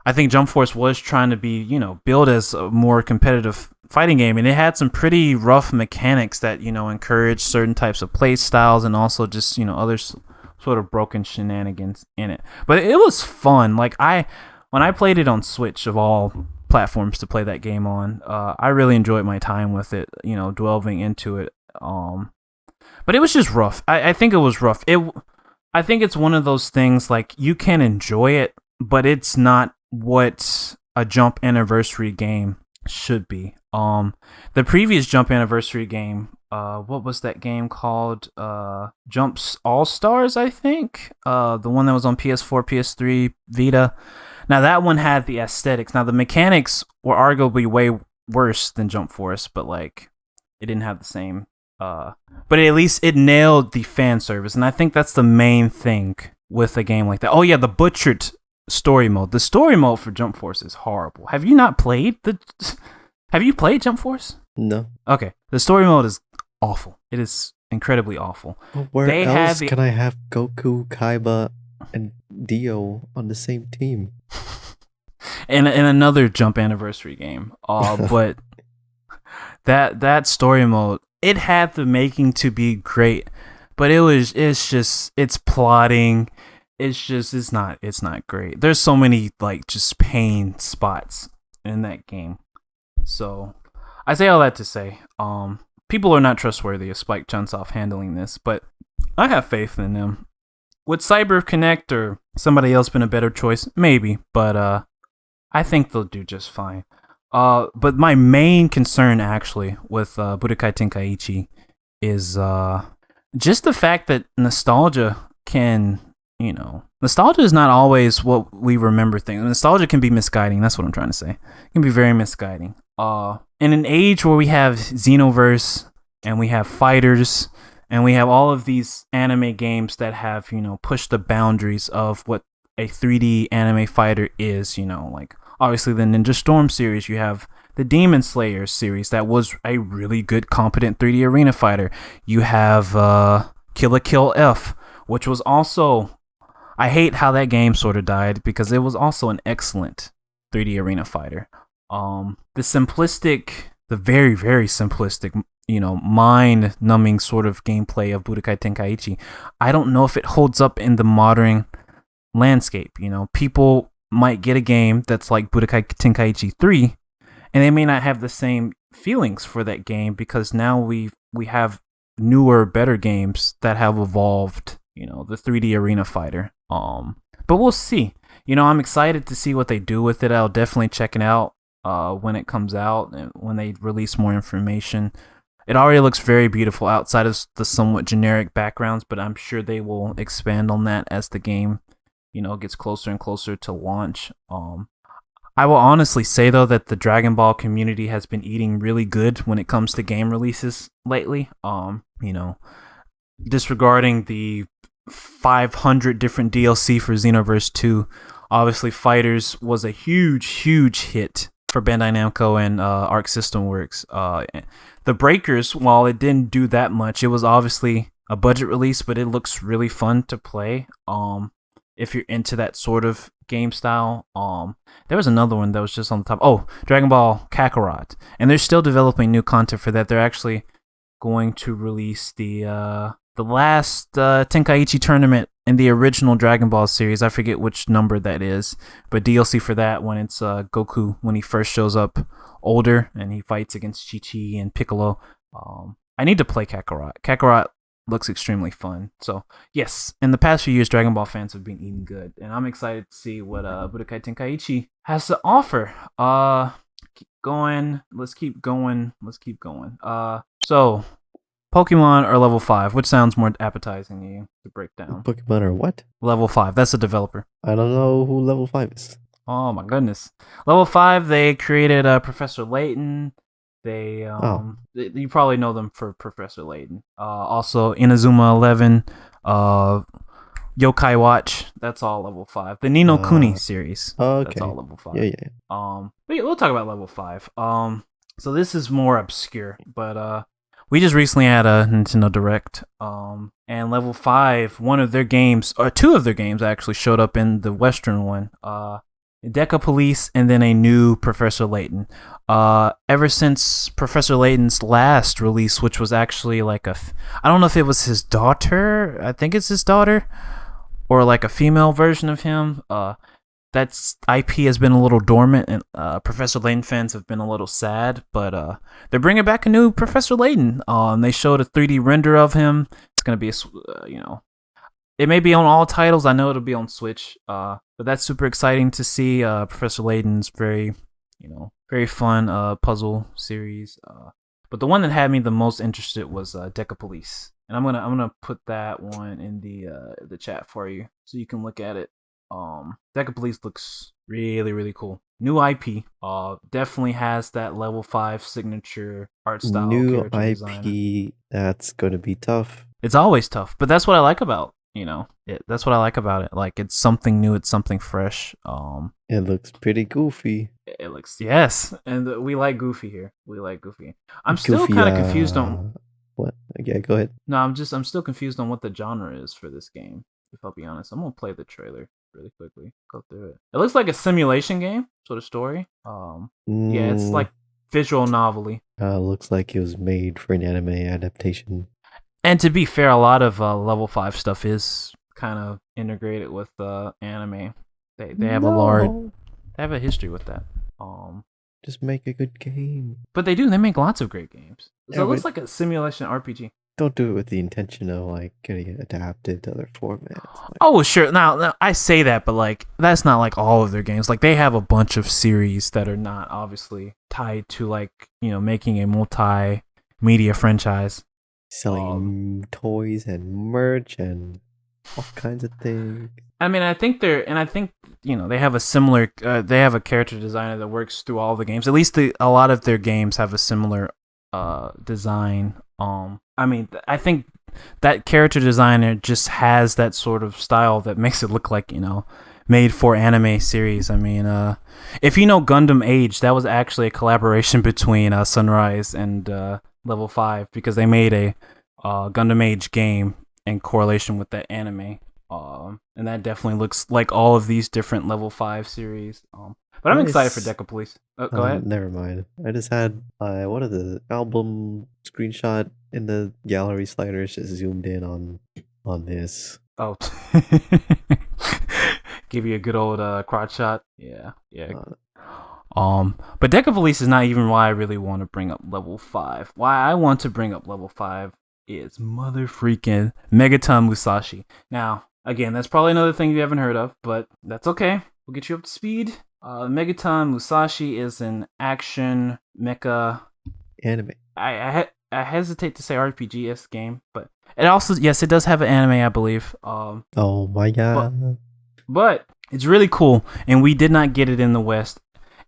I think Jump Force was trying to be, built as a more competitive fighting game, and it had some pretty rough mechanics that, encouraged certain types of play styles and also just, other sort of broken shenanigans in it. But it was fun. Like, when I played it on Switch, of all platforms to play that game on, I really enjoyed my time with it, delving into it. But it was just rough. I think it was rough. I think it's one of those things, like, you can enjoy it, but it's not what a Jump Anniversary game should be. The previous Jump Anniversary game, what was that game called? Jumps All Stars, I think. The one that was on PS4, PS3, Vita. Now that one had the aesthetics. Now the mechanics were arguably way worse than Jump Force, but like, it didn't have the same. But at least it nailed the fan service, and I think that's the main thing with a game like that. Oh yeah, the butchered story mode. The story mode for Jump Force is horrible. Have you not played Have you played Jump Force? No. Okay, the story mode is awful. It is incredibly awful. Well, where else can I have Goku, Kaiba, and Dio on the same team? in another Jump Anniversary game. But that story mode, it had the making to be great, but it's plotting. It's not great. There's so many like just pain spots in that game. So I say all that to say, people are not trustworthy of Spike Chunsoft handling this, but I have faith in them. Would Cyber Connect or somebody else been a better choice? Maybe, but I think they'll do just fine. But my main concern actually with Budokai Tenkaichi is just the fact that nostalgia can, nostalgia is not always what we remember things. Nostalgia can be misguiding. That's what I'm trying to say. It can be very misguiding. In an age where we have Xenoverse and we have fighters and we have all of these anime games that have, pushed the boundaries of what a 3D anime fighter is, like obviously the Ninja Storm series, you have the Demon Slayer series that was a really good, competent 3D arena fighter. You have Kill la Kill F, which was also, I hate how that game sort of died because it was also an excellent 3D arena fighter. The very, very simplistic, mind-numbing sort of gameplay of Budokai Tenkaichi, I don't know if it holds up in the modern landscape. People might get a game that's like Budokai Tenkaichi 3, and they may not have the same feelings for that game because now we have newer, better games that have evolved, the 3D arena fighter. But we'll see. I'm excited to see what they do with it. I'll definitely check it out when it comes out and when they release more information. It already looks very beautiful outside of the somewhat generic backgrounds, but I'm sure they will expand on that as the game, gets closer and closer to launch. I will honestly say though that the Dragon Ball community has been eating really good when it comes to game releases lately. Disregarding the 500 different DLC for Xenoverse 2, obviously Fighters was a huge hit for Bandai Namco and Arc System Works. The Breakers, while it didn't do that much, it was obviously a budget release, but it looks really fun to play. If you're into that sort of game style. There was another one that was just on the top. Oh, Dragon Ball Kakarot. And they're still developing new content for that. They're actually going to release the last Tenkaichi tournament in the original Dragon Ball series. I forget which number that is, but DLC for that when it's Goku when he first shows up older and he fights against Chi-Chi and Piccolo. I need to play Kakarot. Kakarot looks extremely fun. So yes, in the past few years, Dragon Ball fans have been eating good, and I'm excited to see what Budokai Tenkaichi has to offer. Keep going. Let's keep going. So Pokemon or level 5? Which sounds more appetizing to you to break down? Pokemon or what? Level 5. That's a developer. I don't know who level 5 is. Oh my goodness. Level 5, they created Professor Layton. They you probably know them for Professor Layton. Also Inazuma 11, Yokai Watch. That's all level 5. The Ni no Kuni series. Okay. That's all level 5. Yeah. But yeah, we'll talk about level 5. So this is more obscure, but we just recently had a Nintendo Direct. And level 5, one of their games, or two of their games actually showed up in the Western one. Deca Police, and then a new Professor Layton. Ever since Professor Layton's last release, which was actually like I don't know if it was his daughter. I think it's his daughter, or like a female version of him. That's IP has been a little dormant, and Professor Layton fans have been a little sad. But they're bringing back a new Professor Layton. They showed a 3D render of him. It's gonna be it may be on all titles. I know it'll be on Switch. But that's super exciting to see. Professor Layton's very fun puzzle series. But the one that had me the most interested was Deca Police, and I'm gonna put that one in the chat for you so you can look at it. Deca Police looks really cool. New IP. Definitely has that level 5 signature art style. New IP. Designer. That's gonna be tough. It's always tough, but that's what I like about. That's what I like about it. Like, it's something new, it's something fresh. It looks pretty goofy. It looks, yes, and we like goofy here. I'm still kind of confused on what. Yeah, go ahead. No, I'm still confused on what the genre is for this game. If I'll be honest, I'm gonna play the trailer really quickly. Go through it. It looks like a simulation game sort of story. Yeah, it's like visual novelty. Looks like it was made for an anime adaptation. And to be fair, a lot of level 5 stuff is kind of integrated with anime. They have they have a history with that. Just make a good game. But they make lots of great games. So it looks like a simulation RPG. don't do it with the intention of like getting it adapted to other formats. Like, Oh, sure. Now, I say that, but like that's not like all of their games. Like they have a bunch of series that are not obviously tied to like making a multimedia franchise, selling toys and merch and all kinds of things. I mean, I think they have a similar. They have a character designer that works through all the games. At least a lot of their games have a similar design. I mean, I think that character designer just has that sort of style that makes it look like made for anime series. I mean, if you know Gundam Age, that was actually a collaboration between Sunrise and Level 5 because they made a Gundam Age game in correlation with that anime. And that definitely looks like all of these different Level 5 series. But I'm excited for Deca Police. Oh, go ahead. Never mind. I just had one of the album screenshot in the gallery sliders just zoomed in on this. Oh, give you a good old crotch shot. Yeah. But Deca Police is not even why I really want to bring up Level 5. Why I want to bring up Level 5 is mother freaking Megaton Musashi. Now, again, that's probably another thing you haven't heard of, but that's okay. We'll get you up to speed. Megaton Musashi is an action mecha anime. I hesitate to say RPG-esque game, but it also, yes, it does have an anime, I believe. Oh my god. But it's really cool, and we did not get it in the West.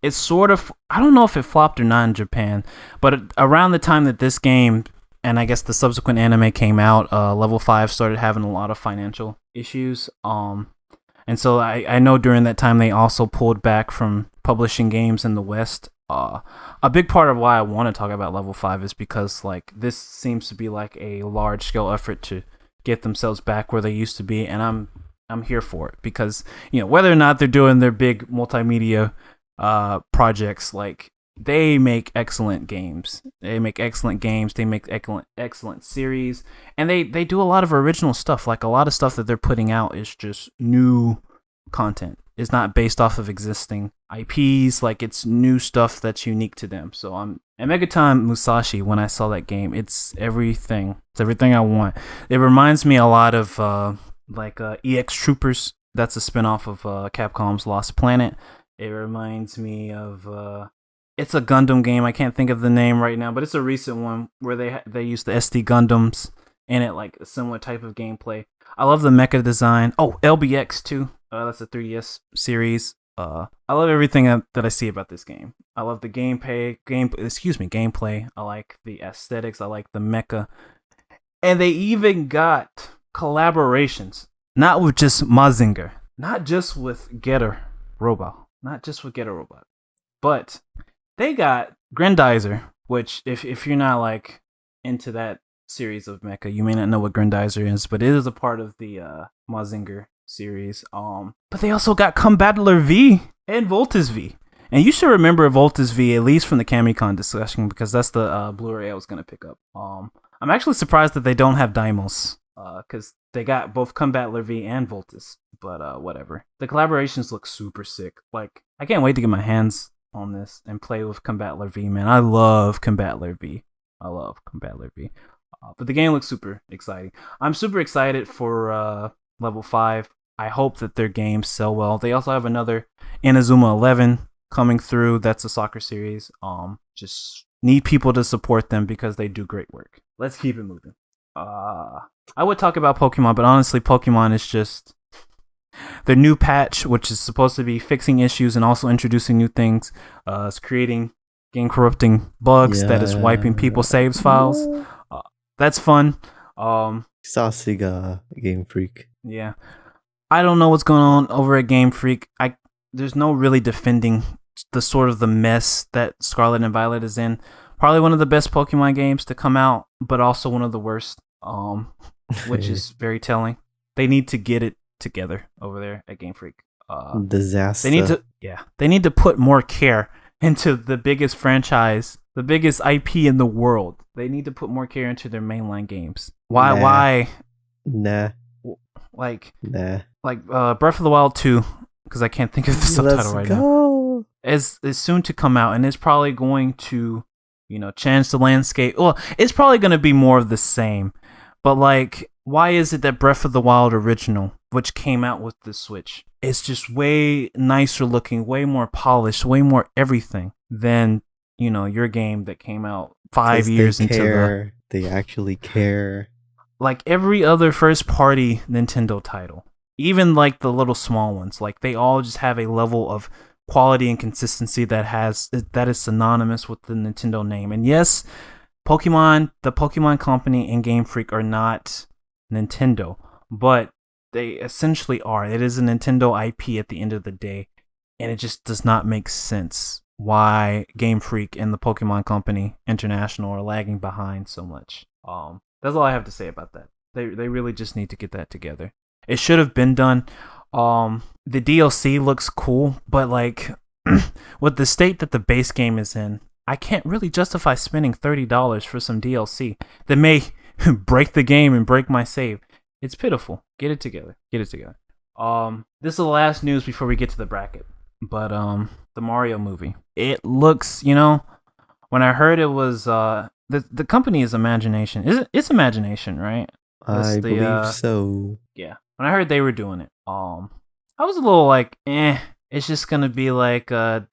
It's sort of, I don't know if it flopped or not in Japan, but around the time that this game, and I guess the subsequent anime came out, Level 5 started having a lot of financial issues. And so I know during that time they also pulled back from publishing games in the West. A big part of why I want to talk about Level 5 is because like this seems to be like a large scale effort to get themselves back where they used to be, and I'm here for it because whether or not they're doing their big multimedia projects, like they make excellent games. They make excellent series, and they do a lot of original stuff. Like a lot of stuff that they're putting out is just new content. It's not based off of existing IPs. Like it's new stuff that's unique to them. So and Megaton Musashi, when I saw that game, it's everything. It's everything I want. It reminds me a lot of EX Troopers. That's a spinoff of Capcom's Lost Planet. It reminds me of it's a Gundam game. I can't think of the name right now, but it's a recent one where they use the SD Gundams in it, like a similar type of gameplay. I love the mecha design. Oh, LBX too. That's a 3DS series. I love everything that I see about this game. I love the gameplay. I like the aesthetics. I like the mecha, and they even got collaborations, not with just Mazinger, not just with Getter Robot, but they got Grendizer, which if you're not like into that series of mecha, you may not know what Grendizer is, but it is a part of the Mazinger series. But they also got Combattler V and Voltus V. And you should remember Voltus V, at least from the Kamicon discussion, because that's the Blu-ray I was going to pick up. I'm actually surprised that they don't have Daimos, because they got both Combattler V and Voltus, but whatever. The collaborations look super sick. Like, I can't wait to get my hands on this and play with Combattler V, man. I love Combattler V. But the game looks super exciting. I'm super excited for Level 5. I hope that their games sell well. They also have another Inazuma 11 coming through. That's a soccer series. Just need people to support them because they do great work. Let's keep it moving. I would talk about Pokemon, but honestly, Pokemon is just their new patch, which is supposed to be fixing issues and also introducing new things. It's creating game corrupting bugs that is wiping people's saves files. That's fun. Sasiga Game Freak. Yeah. I don't know what's going on over at Game Freak. There's no really defending the sort of the mess that Scarlet and Violet is in. Probably one of the best Pokemon games to come out, but also one of the worst, which is very telling. They need to get it together over there at Game Freak. Disaster. They need to put more care into the biggest franchise, the biggest IP in the world. They need to put more care into their mainline games. Why? Nah. Like Breath of the Wild 2, because I can't think of the subtitle right now, is soon to come out, and it's probably going to change the landscape. Well, it's probably going to be more of the same. But like, why is it that Breath of the Wild original, which came out with the Switch, it's just way nicer looking, way more polished, way more everything than, your game that came out 5 years into They actually care. Like every other first party Nintendo title, even like the little small ones, like they all just have a level of quality and consistency that is synonymous with the Nintendo name. And yes, the Pokemon Company and Game Freak are not Nintendo, but they essentially are. It is a Nintendo IP at the end of the day, and it just does not make sense why Game Freak and the Pokemon Company International are lagging behind so much. That's all I have to say about that. They really just need to get that together. It should have been done. The DLC looks cool, but like with the state that the base game is in, I can't really justify spending $30 for some DLC that may break the game and break my save. It's pitiful. Get it together. This is the last news before we get to the bracket. But the Mario movie. It looks, when I heard it was the company is Imagination. It's Imagination, right? I believe so. Yeah. When I heard they were doing it, I was a little like, it's just gonna be like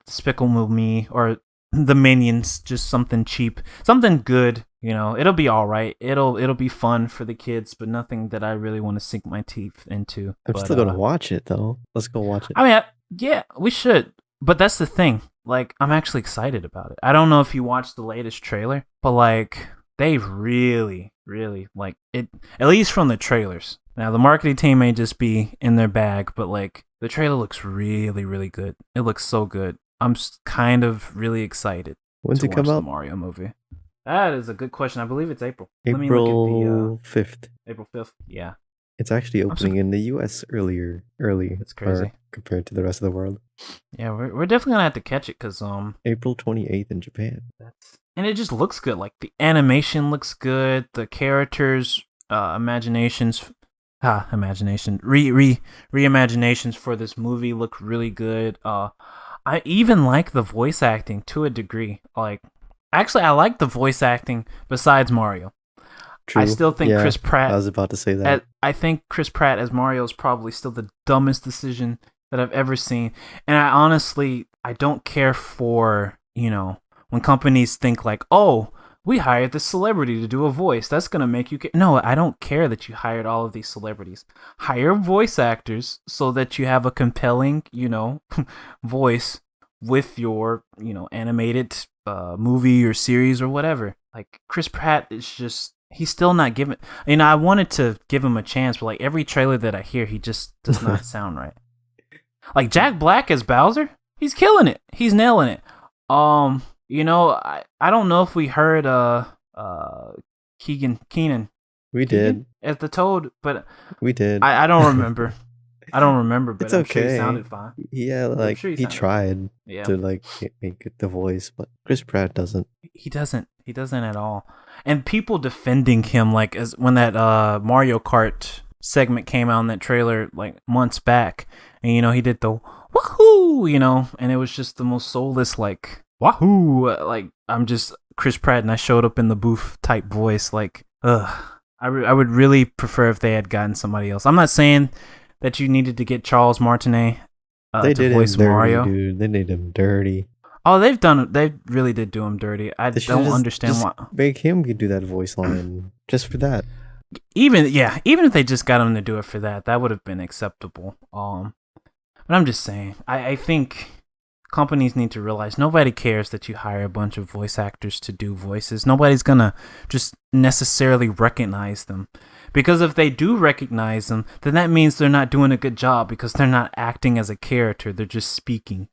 Despicable Me or the Minions, just something cheap, something good. It'll be all right. It'll be fun for the kids, but nothing that I really want to sink my teeth into. I'm still gonna watch it though. Let's go watch it. I mean, yeah, we should. But that's the thing. Like, I'm actually excited about it. I don't know if you watched the latest trailer, but like, they've really, really like it. At least from the trailers. Now, the marketing team may just be in their bag, but like, the trailer looks really, really good. It looks so good. I'm kind of really excited. When's it come out? The Mario movie. That is a good question. I believe it's April. April 5th. April 5th. Yeah. It's actually opening in the US early. That's crazy compared to the rest of the world. Yeah, we're definitely gonna have to catch it because April 28th in Japan. And it just looks good. Like the animation looks good. The characters, reimaginations for this movie look really good. I even like the voice acting to a degree. Like, actually, I like the voice acting besides Mario. True. I still think Chris Pratt. I was about to say that. I think Chris Pratt as Mario is probably still the dumbest decision that I've ever seen. And I don't care for, when companies think like, oh, we hired this celebrity to do a voice. That's going to make you... No, I don't care that you hired all of these celebrities. Hire voice actors so that you have a compelling, voice with your, animated movie or series or whatever. Like, Chris Pratt is just... He's still not given... I wanted to give him a chance, but like every trailer that I hear, he just does not sound right. Like Jack Black as Bowser, he's killing it. He's nailing it. I don't know if we heard Keenan. We did. As the Toad, but we did. I don't remember. But it's I'm okay. sure he sounded fine. Yeah, like he tried to like make the voice, but Chris Pratt doesn't. He doesn't at all. And people defending him, like as when that Mario Kart segment came out in that trailer like months back, and he did the wahoo, and it was just the most soulless like wahoo, like I'm just Chris Pratt and I showed up in the booth type voice, like I would really prefer if they had gotten somebody else. I'm not saying that you needed to get Charles Martinet to voice Mario. Dude. They did him dirty. Oh, they really did do him dirty. I don't understand why. Make him do that voice line just for that. Even if they just got him to do it for that, that would have been acceptable. But I'm just saying, I think companies need to realize nobody cares that you hire a bunch of voice actors to do voices. Nobody's gonna just necessarily recognize them. Because if they do recognize them, then that means they're not doing a good job because they're not acting as a character. They're just speaking,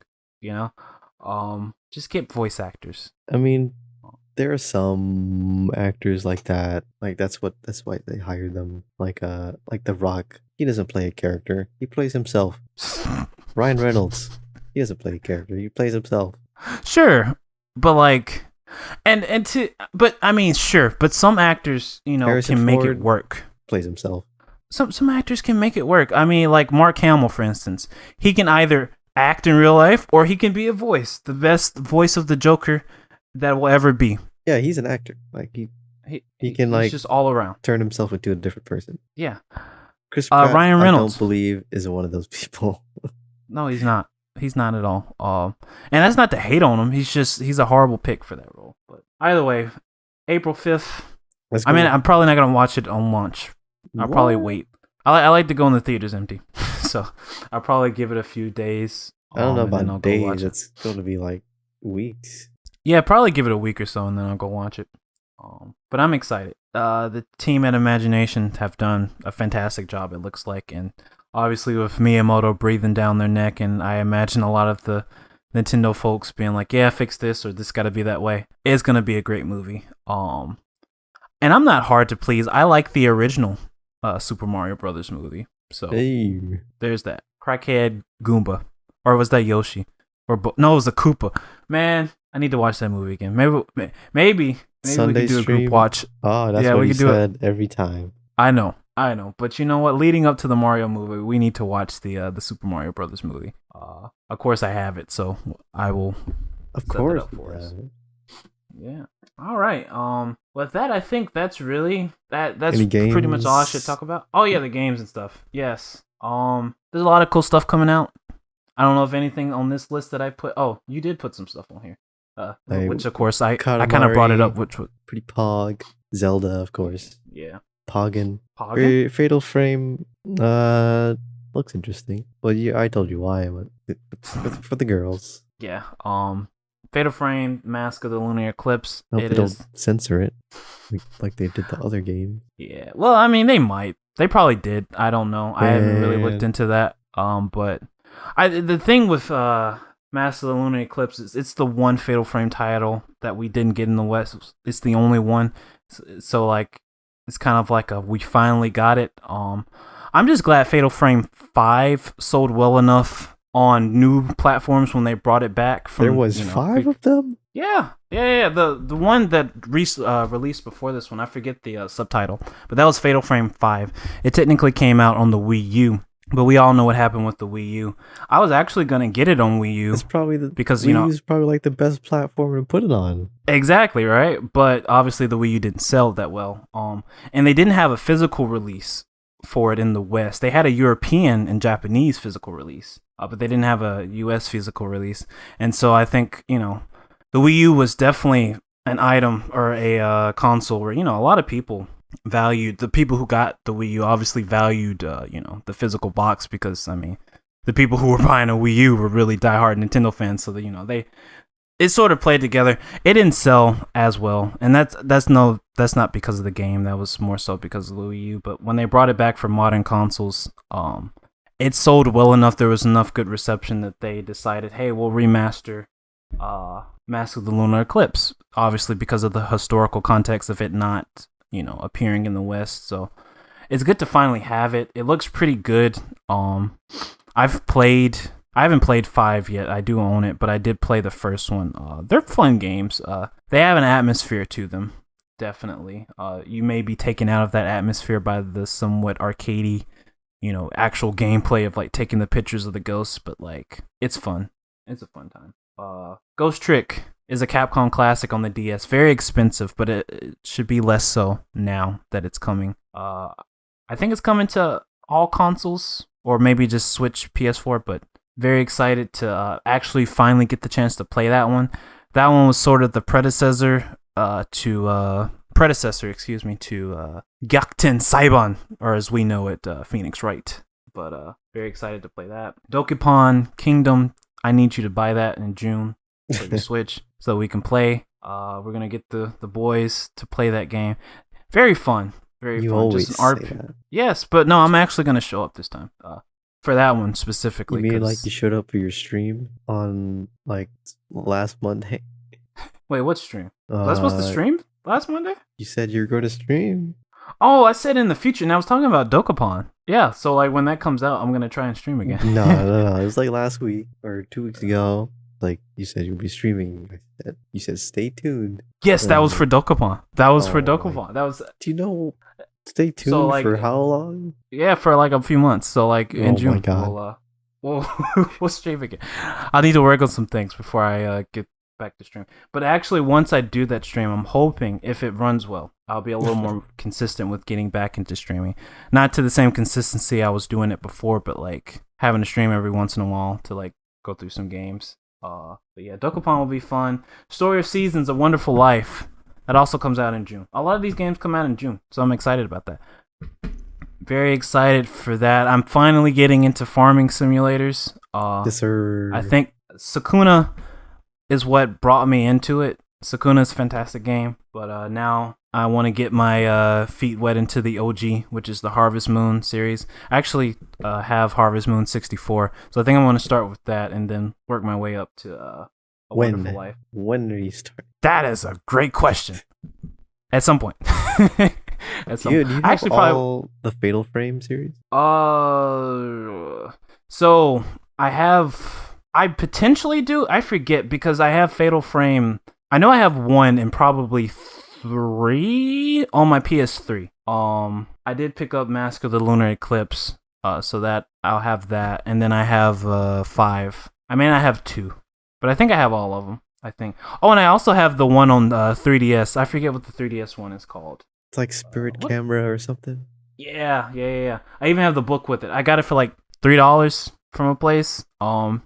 Just get voice actors. I mean, there are some actors like that. Like that's why they hired them. Like The Rock. He doesn't play a character. He plays himself. Ryan Reynolds. He doesn't play a character. He plays himself. Sure, but like, but I mean, sure, but some actors, Harrison can make Ford it work. Plays himself. Some actors can make it work. I mean, like Mark Hamill, for instance, he can either act in real life or he can be a voice, the best voice of the Joker that will ever be. Yeah, he's an actor. Like he can he's just all around turn himself into a different person. Yeah. Chris Pratt, Ryan Reynolds. I don't believe is one of those people. No, he's not. He's not at all. And that's not to hate on him. He's a horrible pick for that role. But either way, April 5th. I mean, I'm probably not gonna watch it on launch. I'll probably wait. I like to go in the theaters empty, so I'll probably give it a few days. I don't know about days. It's going to be like weeks. Yeah, probably give it a week or so, and then I'll go watch it. But I'm excited. The team at Imagination have done a fantastic job, it looks like, and obviously with Miyamoto breathing down their neck, and I imagine a lot of the Nintendo folks being like, yeah, fix this, or this got to be that way. It's going to be a great movie. And I'm not hard to please. I like the original Super Mario Brothers movie. So there's that. Crackhead Goomba. Or was that Yoshi? No, it was a Koopa. Man, I need to watch that movie again. Maybe Sunday we can do stream. A group watch. Oh, that's what he said every time. I know. But you know what? Leading up to the Mario movie, we need to watch the Super Mario Brothers movie. Of course, I have it, so I will. Of course, for us. Yeah. All right. With that, I think that's really that's pretty much all I should talk about. Oh yeah, the games and stuff. Yes. There's a lot of cool stuff coming out. I don't know if anything on this list that I put. Oh, you did put some stuff on here. Which of course I kind of brought it up. Which was pretty Pog, Zelda, of course. Yeah. Poggin. Fatal Frame. Looks interesting. Well, I told you why, but for the girls. Yeah. Fatal Frame, Mask of the Lunar Eclipse. I hope they don't censor it like they did the other game. Yeah. Well, I mean, they might. They probably did. I don't know. I haven't really looked into that. But the thing with Mask of the Lunar Eclipse is it's the one Fatal Frame title that we didn't get in the West. It's the only one. So like, it's kind of like we finally got it. I'm just glad Fatal Frame 5 sold well enough on new platforms when they brought it back. There was 5 of them? Yeah. The one that released before this one, I forget the subtitle, but that was Fatal Frame 5. It technically came out on the Wii U, but we all know what happened with the Wii U. I was actually going to get it on Wii U. It's probably because Wii U is probably like the best platform to put it on. Exactly, right? But obviously the Wii U didn't sell that well. And they didn't have a physical release for it in the West. They had a European and Japanese physical release, but they didn't have a US physical release. And so I think, the Wii U was definitely an item or a console where, a lot of people valued, the people who got the Wii U obviously valued, the physical box because, I mean, the people who were buying a Wii U were really diehard Nintendo fans. So that, it sort of played together. It didn't sell as well, and that's not because of the game. That was more so because of the Wii U. But when they brought it back for modern consoles, it sold well enough. There was enough good reception that they decided, hey, we'll remaster Mask of the Lunar Eclipse. Obviously, because of the historical context of it not, appearing in the West. So it's good to finally have it. It looks pretty good. I haven't played 5 yet. I do own it, but I did play the first one. They're fun games. They have an atmosphere to them, definitely. You may be taken out of that atmosphere by the somewhat arcadey, actual gameplay of like taking the pictures of the ghosts, but like it's fun. It's a fun time. Ghost Trick is a Capcom classic on the DS. Very expensive, but it should be less so now that it's coming. I think it's coming to all consoles, or maybe just Switch, PS4, but very excited to actually finally get the chance to play that one. That one was sort of the predecessor to Gyakuten Saiban, or as we know it, Phoenix Wright. But very excited to play that. Dokapon Kingdom, I need you to buy that in June for the Switch so we can play. We're gonna get the boys to play that game. Very fun. Very you fun. Always just an say that. Yes, but no, I'm actually gonna show up this time. For that one specifically. You mean like you showed up for your stream on like last Monday? Wait, what stream? Was I supposed to stream last Monday? You said you were going to stream. Oh, I said in the future, and I was talking about Dokapon. Yeah, so like when that comes out, I'm gonna try and stream again. No. It was like last week or 2 weeks ago. Like you said you'd be streaming. You said stay tuned. Yes, that was for Dokapon. That was for Dokapon. That was. Do you know? Stay tuned for how long? Yeah, for like a few months. So like in June, my God. we'll stream again. I need to work on some things before I get back to stream. But actually, once I do that stream, I'm hoping if it runs well, I'll be a little more consistent with getting back into streaming. Not to the same consistency I was doing it before, but like having to stream every once in a while to like go through some games. But yeah, Dokapon will be fun. Story of Seasons: A Wonderful Life. That also comes out in June. A lot of these games come out in June, so I'm excited about that. Very excited for that. I'm finally getting into farming simulators. Yes, sir. I think Sakuna is what brought me into it. Sakuna is a fantastic game, but now I want to get my feet wet into the OG, which is the Harvest Moon series. I actually have Harvest Moon 64, so I think I'm going to start with that and then work my way up to A Wonderful Life. When are you starting? That is a great question. At some point. Do you have actually all the Fatal Frame series? So I potentially do. I forget because I have Fatal Frame. I know I have 1 and probably 3 on my PS3. I did pick up Mask of the Lunar Eclipse, so that I'll have that, and then I have 5. I mean, I have 2, but I think I have all of them. I think. Oh, and I also have the one on 3DS. I forget what the 3DS one is called. It's like Spirit Camera or something. Yeah. I even have the book with it. I got it for like $3 from a place. And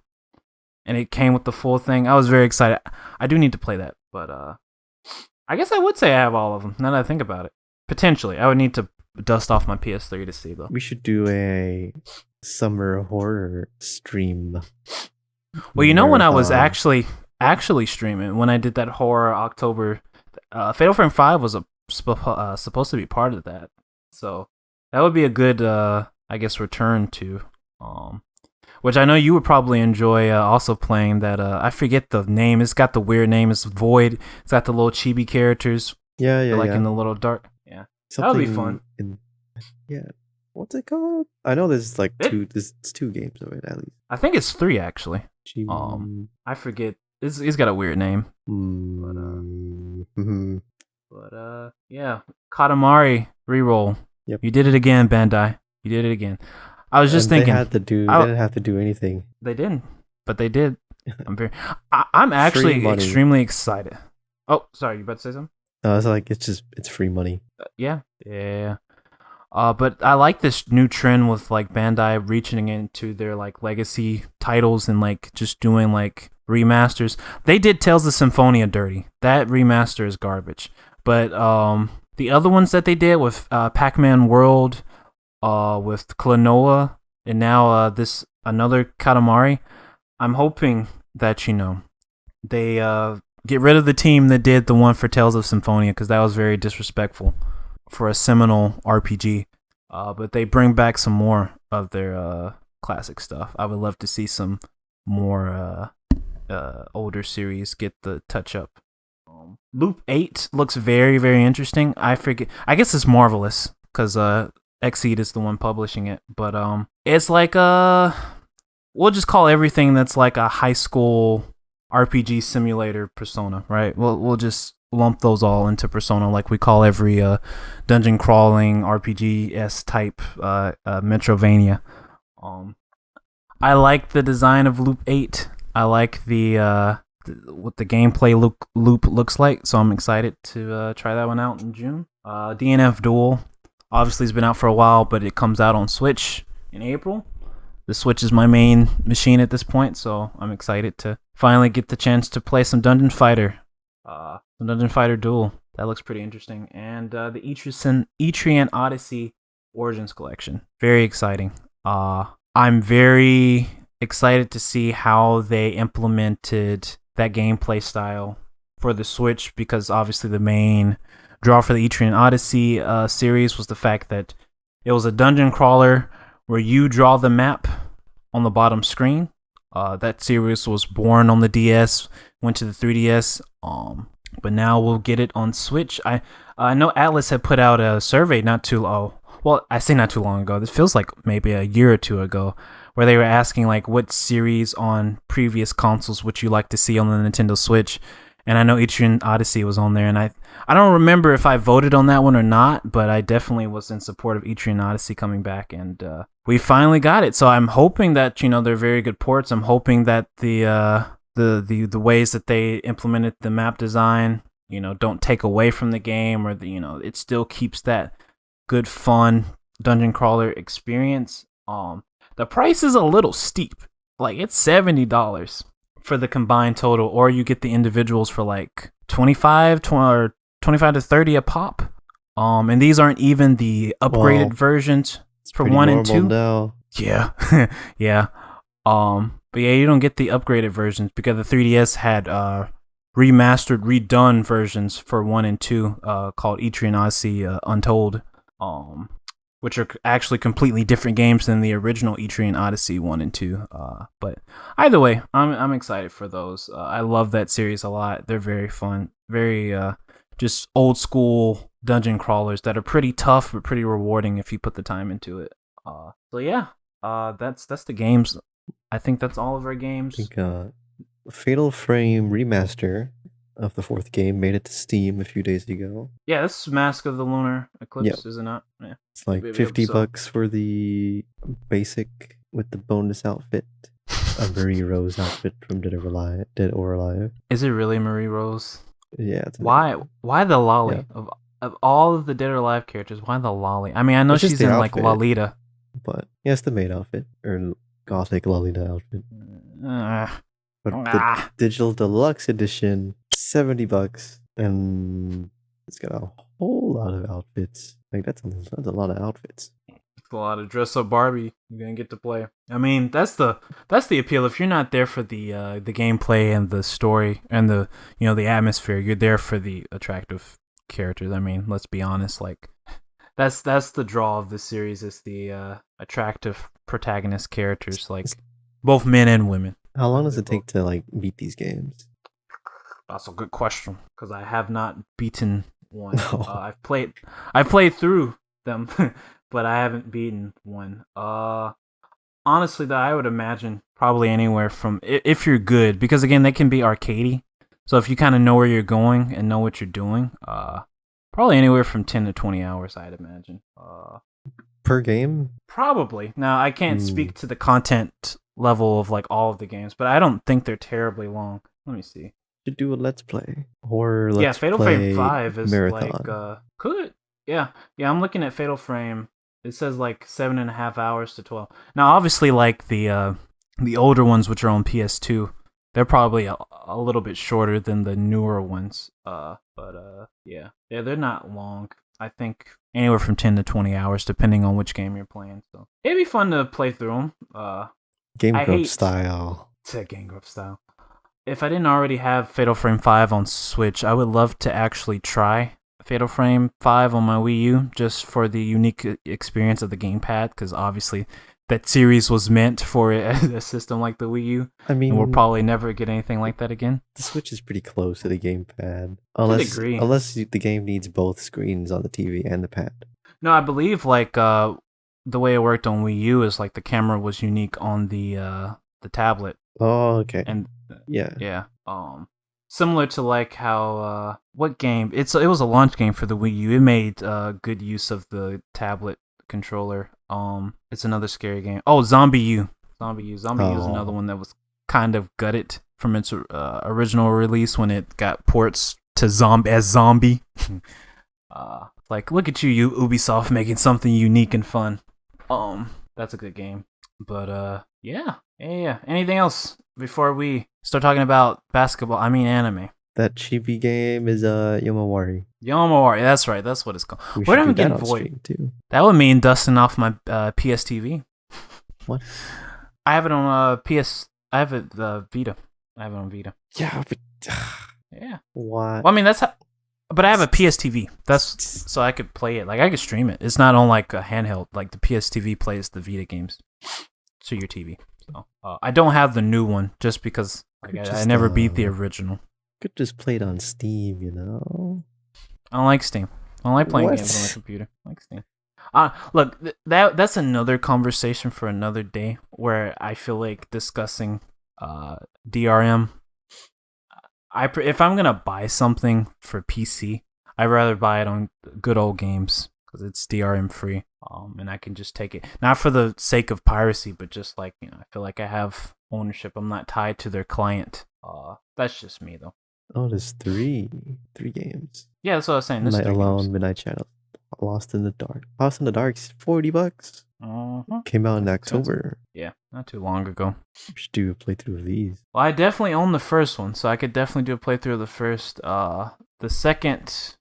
it came with the full thing. I was very excited. I do need to play that, but I guess I would say I have all of them. Now that I think about it, potentially I would need to dust off my PS3 to see though. We should do a summer horror stream. Well, you know when I was actually streaming when I did that horror October, Fatal Frame 5 was supposed to be part of that, so that would be a good I guess return to which I know you would probably enjoy also playing that I forget the name. It's got the weird name. It's Void. It's got the little chibi characters. Yeah, in the little dark. Yeah, that would be fun. What's it called? I know there's like two. There's 2 games of it at least. I think it's 3 actually. I forget. It's got a weird name. But yeah, Katamari reroll. Yep. You did it again, Bandai. You did it again. I was just thinking. They didn't have to do anything. They didn't, but they did. I'm actually extremely excited. Oh, sorry, you about to say something? No, it's like it's free money. Yeah. But I like this new trend with like Bandai reaching into their like legacy titles and like just doing like remasters. They did Tales of Symphonia dirty. That remaster is garbage. But the other ones that they did with Pac-Man World, with Klonoa, and now this another Katamari, I'm hoping that they get rid of the team that did the one for Tales of Symphonia because that was very disrespectful for a seminal RPG. But they bring back some more of their classic stuff. I would love to see some more older series get the touch up. Loop 8 looks very, very interesting. I guess it's Marvelous because Exceed is the one publishing it. But it's like we'll just call everything that's like a high school RPG simulator Persona, right? We'll just lump those all into Persona like we call every dungeon crawling RPG-s type Metrovania. I like the design of Loop 8. I like what the gameplay loop looks like, so I'm excited to try that one out in June. DNF Duel obviously has been out for a while, but it comes out on Switch in April. The Switch is my main machine at this point, so I'm excited to finally get the chance to play some Dungeon Fighter. Dungeon Fighter Duel. That looks pretty interesting. And the Etrian Odyssey Origins Collection. Very exciting. I'm very excited to see how they implemented that gameplay style for the Switch because obviously the main draw for the Etrian Odyssey series was the fact that it was a dungeon crawler where you draw the map on the bottom screen. That series was born on the DS, went to the 3DS, but now we'll get it on Switch. I know Atlas had put out a survey not too long. Well, I say not too long ago. This feels like maybe a year or two ago, where they were asking like what series on previous consoles would you like to see on the Nintendo Switch. And I know Etrian Odyssey was on there, and I don't remember if I voted on that one or not, but I definitely was in support of Etrian Odyssey coming back, and we finally got it. So I'm hoping that they're very good ports. I'm hoping that the the ways that they implemented the map design, don't take away from the game, or it still keeps that good fun dungeon crawler experience. The price is a little steep. Like, it's $70 for the combined total, or you get the individuals for like 25 to 30 a pop. And these aren't even the upgraded versions for 1 and 2. Now. Yeah. Yeah. But yeah, you don't get the upgraded versions because the 3DS had remastered, redone versions for 1 and 2 called Ichi and Odyssey Untold, which are actually completely different games than the original Ichi and Odyssey 1 and 2. But either way, I'm excited for those. I love that series a lot. They're very fun, very just old school dungeon crawlers that are pretty tough but pretty rewarding if you put the time into it. So yeah, that's the games. I think that's all of our games. I think Fatal Frame Remaster of the 4th game made it to Steam a few days ago. Yeah, this is Mask of the Lunar Eclipse, is it not? Yeah. It's like $50 for the basic with the bonus outfit. A Marie Rose outfit from Dead or Alive. Is it really Marie Rose? Yeah. Why the lolly? Yeah. Of all of the Dead or Alive characters, why the lolly? I mean, I know she's in outfit, like Lolita. But yeah, it's the maid outfit. Or Gothic Lolita outfit. But the Digital Deluxe Edition, $70, and it's got a whole lot of outfits. Like that's a lot of outfits. It's a lot of dress up Barbie you're gonna get to play. I mean, that's the appeal. If you're not there for the gameplay and the story and the the atmosphere, you're there for the attractive characters. I mean, let's be honest. Like that's the draw of the series is the attractive protagonist characters, like both men and women. How long does it take to like beat these games? That's a good question because I have not beaten one. No. I've played through them, but I haven't beaten one. Honestly, though, I would imagine probably anywhere from if you're good, because again they can be arcadey. So if you kind of know where you're going and know what you're doing, probably anywhere from 10 to 20 hours, I'd imagine. Per game? Probably. Now I can't speak to the content level of like all of the games, but I don't think they're terribly long. Let me see. Should do a let's play or Fatal Frame 5 is marathon. I'm looking at Fatal Frame. It says like 7.5 hours to 12. Now obviously like the older ones which are on PS2, they're probably a little bit shorter than the newer ones. Yeah, they're not long. I think anywhere from 10 to 20 hours depending on which game you're playing. So it'd be fun to play through them. Game Grump style. Game Grump style. If I didn't already have Fatal Frame 5 on Switch, I would love to actually try Fatal Frame 5 on my Wii U just for the unique experience of the gamepad, because obviously that series was meant for a system like the Wii U. I mean, and we'll probably never get anything like that again. The Switch is pretty close to the gamepad, unless the game needs both screens on the TV and the pad. No, I believe like the way it worked on Wii U is like the camera was unique on the tablet. Oh, okay. And yeah. Similar to like how what game? It was a launch game for the Wii U. It made good use of the tablet controller. It's another scary game. Oh, Zombie U. Zombie U is another one that was kind of gutted from its original release when it got ports to Zombie. Like, look at you Ubisoft making something unique and fun. That's a good game. But yeah. Anything else before we start talking about basketball? I mean anime. That chibi game is Yomawari. Yomawari, that's right. That's what it's called. Where am I getting void? Too. That would mean dusting off my PS TV. What? I have it on PS. I have it Vita. I have it on Vita. Yeah, but yeah. What? Well, I mean that's how. But I have a PS TV. That's so I could play it. Like I could stream it. It's not on like a handheld. Like the PS TV plays the Vita games to your TV. So I don't have the new one just because I never beat the original. Could just play it on Steam, you know. I don't like Steam. I don't like playing games on my computer. I like Steam. Look, that's another conversation for another day where I feel like discussing DRM. If I'm gonna buy something for PC, I'd rather buy it on good old games because it's DRM free. And I can just take it not for the sake of piracy, but just like I feel like I have ownership. I'm not tied to their client. That's just me though. Oh, there's three games. Yeah, that's what I was saying. There's Night 3 Alone, games. Midnight Shadow, Lost in the Dark. Lost in the Dark's $40. Came out in October. Yeah, not too long ago. We should do a playthrough of these. Well, I definitely own the first one, so I could definitely do a playthrough of the first. The second,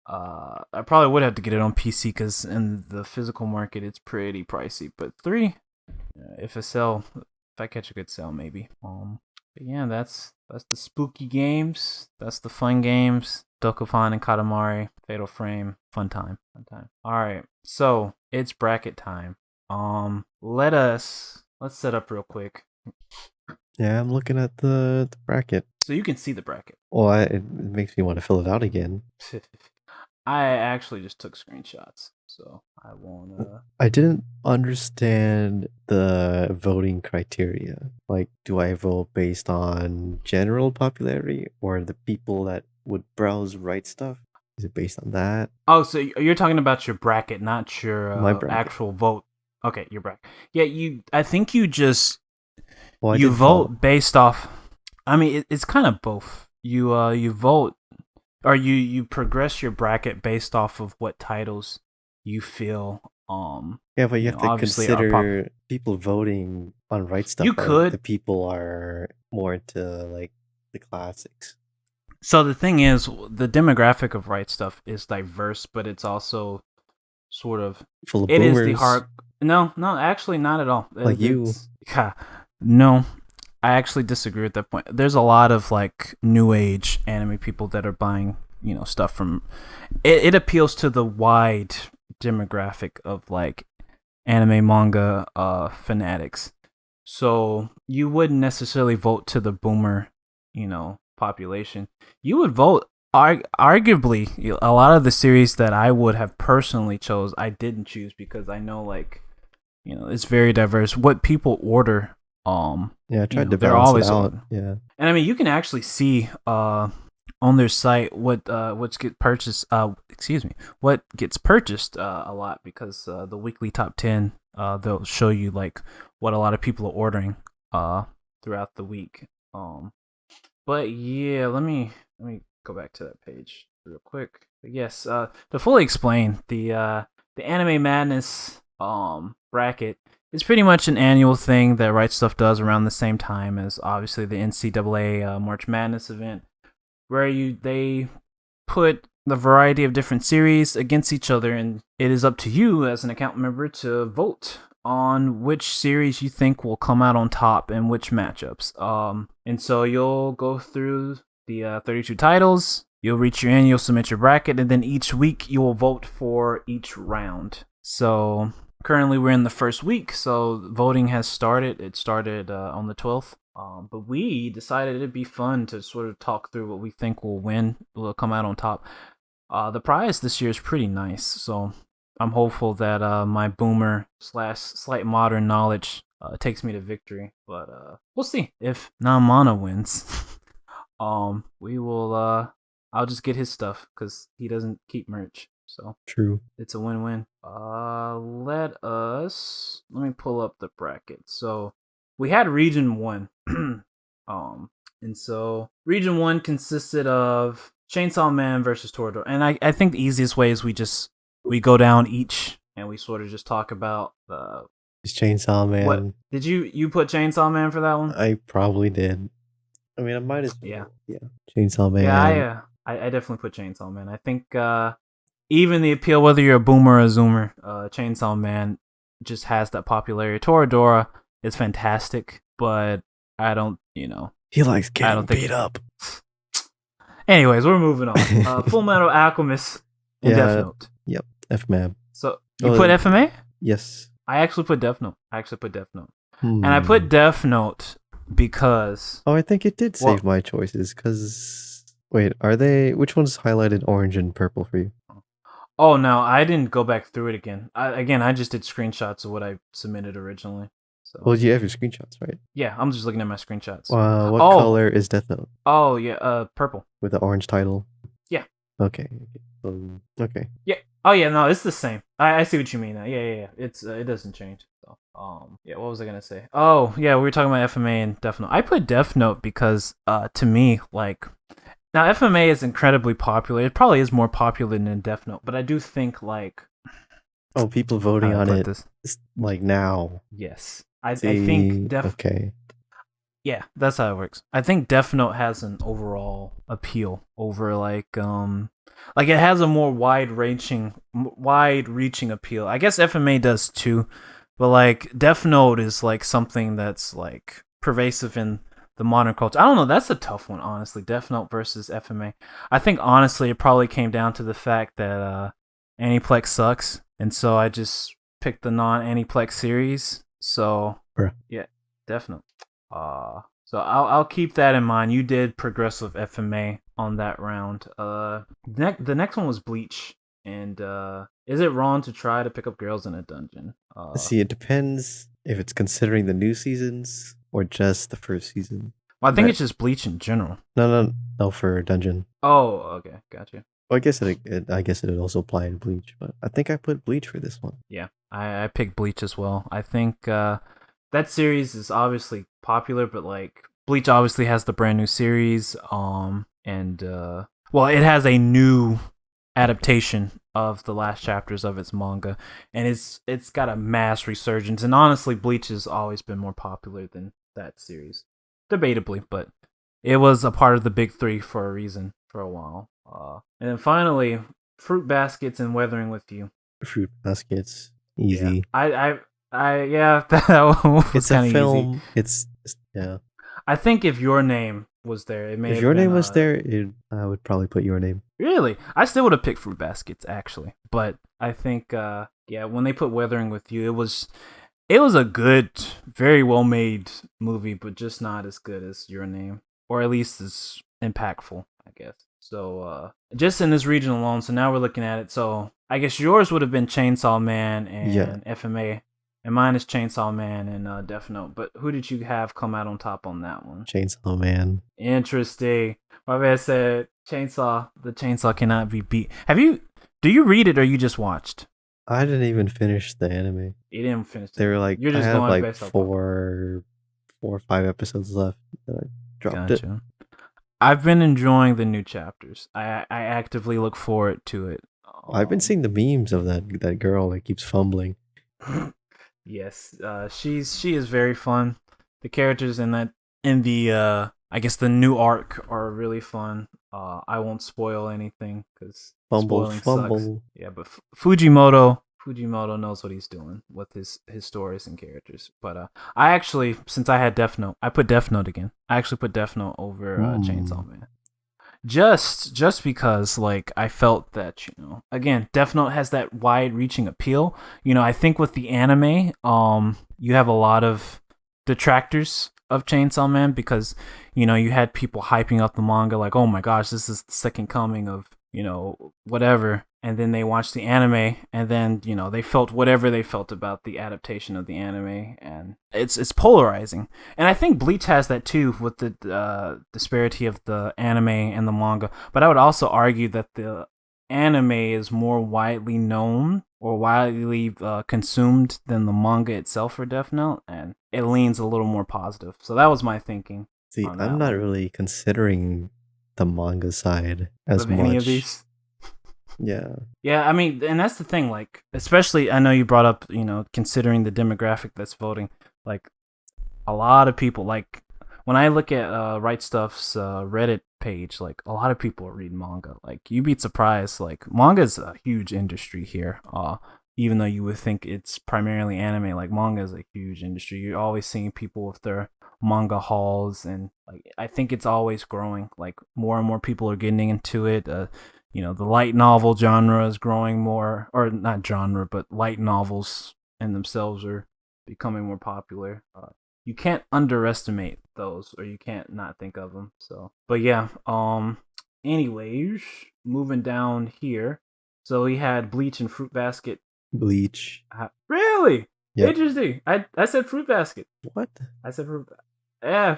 I probably would have to get it on PC because in the physical market it's pretty pricey. But 3, if I catch a good sale, maybe. But yeah, that's the spooky games. That's the fun games. Dokufan and Katamari, Fatal Frame, fun time. All right, so it's bracket time. Let's set up real quick. Yeah, I'm looking at the bracket. So you can see the bracket. Well, it makes me want to fill it out again. I actually just took screenshots, so I won't. I didn't understand the voting criteria. Like, do I vote based on general popularity or the people that would browse RIghtstuf? Is it based on that? Oh, so you're talking about your bracket, not your My bracket. actual vote. Okay, your bracket. Yeah, I think you just Well, you vote based off. I mean, it's kind of both. You vote, or you progress your bracket based off of what titles you feel. Yeah, but you have to consider people voting on RIghtstuf. You could. The people are more into like the classics. So the thing is, the demographic of RIghtstuf is diverse, but it's also sort of full of it boomers. Is the hard. No, actually, not at all. Like you. Yeah, no, I actually disagree with that point. There's a lot of like new age anime people that are buying, stuff from. It appeals to the wide demographic of like anime manga fanatics. So you wouldn't necessarily vote to the boomer, population. You would vote arguably a lot of the series that I would have personally chose I didn't choose because I know like it's very diverse what people order. Yeah, I tried to balance it out. Yeah, and I mean you can actually see on their site what gets purchased what gets purchased a lot because the weekly top 10 they'll show you like what a lot of people are ordering throughout the week. But yeah, let me go back to that page real quick. But yes, to fully explain the Anime Madness bracket is pretty much an annual thing that RIghtstuf does around the same time as obviously the NCAA March Madness event, where they put the variety of different series against each other, and it is up to you as an account member to vote on which series you think will come out on top and which matchups. And so you'll go through the 32 titles, you'll reach your end, you'll submit your bracket, and then each week you will vote for each round. So currently we're in the first week, so voting has started. It started on the 12th. But we decided it'd be fun to sort of talk through what we think will come out on top. The prize this year is pretty nice, so I'm hopeful that my boomer / slight modern knowledge takes me to victory. But we'll see if Namana wins. We will. I'll just get his stuff because he doesn't keep merch. So true. It's a win-win. Let me pull up the bracket. So we had Region 1. And so Region 1 consisted of Chainsaw Man versus Toradora. And I think the easiest way is we go down each and we sort of just talk about Chainsaw Man. What did you put Chainsaw Man for that one? I probably did. I mean, I might as well. Yeah. Chainsaw Man. Yeah, I definitely put Chainsaw Man. I think even the appeal, whether you're a boomer or a zoomer, Chainsaw Man just has that popularity. Toradora is fantastic, but I don't, he likes getting beat up. Anyways, we're moving on. Full Metal Alchemist and Death Note. Yep, FMAB. So you put FMA? Yes. I actually put Death Note. And I put Death Note because... Oh, I think it did save my choices, because... Wait, are they... Which one's highlighted orange and purple for you? Oh, no, I didn't go back through it again. I just did screenshots of what I submitted originally. So. Well, you have your screenshots, right? Yeah, I'm just looking at my screenshots. What color is Death Note? Oh, yeah, purple. With the orange title? Yeah. Okay. Okay. Yeah. Oh, yeah, no, it's the same. I see what you mean now. Yeah. It doesn't change. So. Yeah, what was I gonna say? Oh, yeah, we were talking about FMA and Death Note. I put Death Note because, to me, like, now FMA is incredibly popular. It probably is more popular than Death Note, but I do think, like, Oh, people voting on it like now. Yes, I think okay. Yeah, that's how it works. I think Death Note has an overall appeal over like it has a more wide-reaching appeal. I guess FMA does too, but like Death Note is like something that's like pervasive in the modern culture. I don't know, that's a tough one, honestly. Death Note versus FMA. I think honestly it probably came down to the fact that Aniplex sucks, and so I just picked the non-Aniplex series. So yeah, Death Note. So I'll keep that in mind. You did progressive FMA on that round. The next one was Bleach, and is it wrong to try to pick up girls in a dungeon? See, it depends if it's considering the new seasons or just the first season. Well, I think it's just Bleach in general. No, for dungeon. Oh, okay, gotcha. Well, I guess it would also apply in Bleach, but I think I put Bleach for this one. Yeah, I picked Bleach as well. I think that series is obviously popular, but like Bleach obviously has the brand new series, and well, it has a new adaptation of the last chapters of its manga, and it's got a mass resurgence. And honestly, Bleach has always been more popular than that series, debatably, but it was a part of the big three for a reason for a while. And then finally, Fruit Baskets and Weathering with You. Fruit Baskets, easy. Yeah. Yeah, that one was it's a film. Easy. It's yeah. I think if Your Name was there, it may. If Your Name was there, I would probably put Your Name. Really, I still would have picked Fruit Baskets actually, but I think yeah, when they put Weathering with You, it was a good, very well made movie, but just not as good as Your Name, or at least as impactful, I guess. So just in this region alone, so now we're looking at it. So I guess yours would have been Chainsaw Man and FMA. And mine is Chainsaw Man and Death Note. But who did you have come out on top on that one? Chainsaw Man. Interesting. My man said the chainsaw cannot be beat. Do you read it or you just watched? I didn't even finish the anime. You didn't finish it. They were like, you're just I have like 4 or 5 episodes left. And I dropped it. I've been enjoying the new chapters. I actively look forward to it. I've been seeing the memes of that girl that keeps fumbling. Yes, she is very fun. The characters in the I guess the new arc are really fun. I won't spoil anything because spoiling sucks. Yeah, but Fujimoto knows what he's doing with his stories and characters. But I actually, since I had Death Note, I put Death Note again. I actually put Death Note over Chainsaw Man. Just because like I felt that, again, Death Note has that wide-reaching appeal. I think with the anime, you have a lot of detractors of Chainsaw Man because you had people hyping up the manga like, oh my gosh, this is the second coming of whatever, and then they watched the anime and then they felt whatever they felt about the adaptation of the anime, and it's polarizing. And I think Bleach has that too with the disparity of the anime and the manga, but I would also argue that the anime is more widely known or widely consumed than the manga itself for Death Note, and it leans a little more positive. So that was my thinking. See, I'm not really considering the manga side as much. Any of these? Yeah, I mean, and that's the thing, like, especially I know you brought up, considering the demographic that's voting, like a lot of people, like when I look at RIghtstuf's Reddit page, like a lot of people are reading manga. Like you'd be surprised, like manga is a huge industry here. Even though you would think it's primarily anime, like manga is a huge industry. You're always seeing people with their manga hauls, and like I think it's always growing. Like more and more people are getting into it. The light novel genre is growing more, or not genre, but light novels in themselves are becoming more popular. You can't underestimate those, or you can't not think of them. So, but yeah. Anyways, moving down here. So we had Bleach and Fruit Basket. Bleach. Really? Yep. Interesting. I said Fruit Basket. What? I said Fruit Basket. Yeah.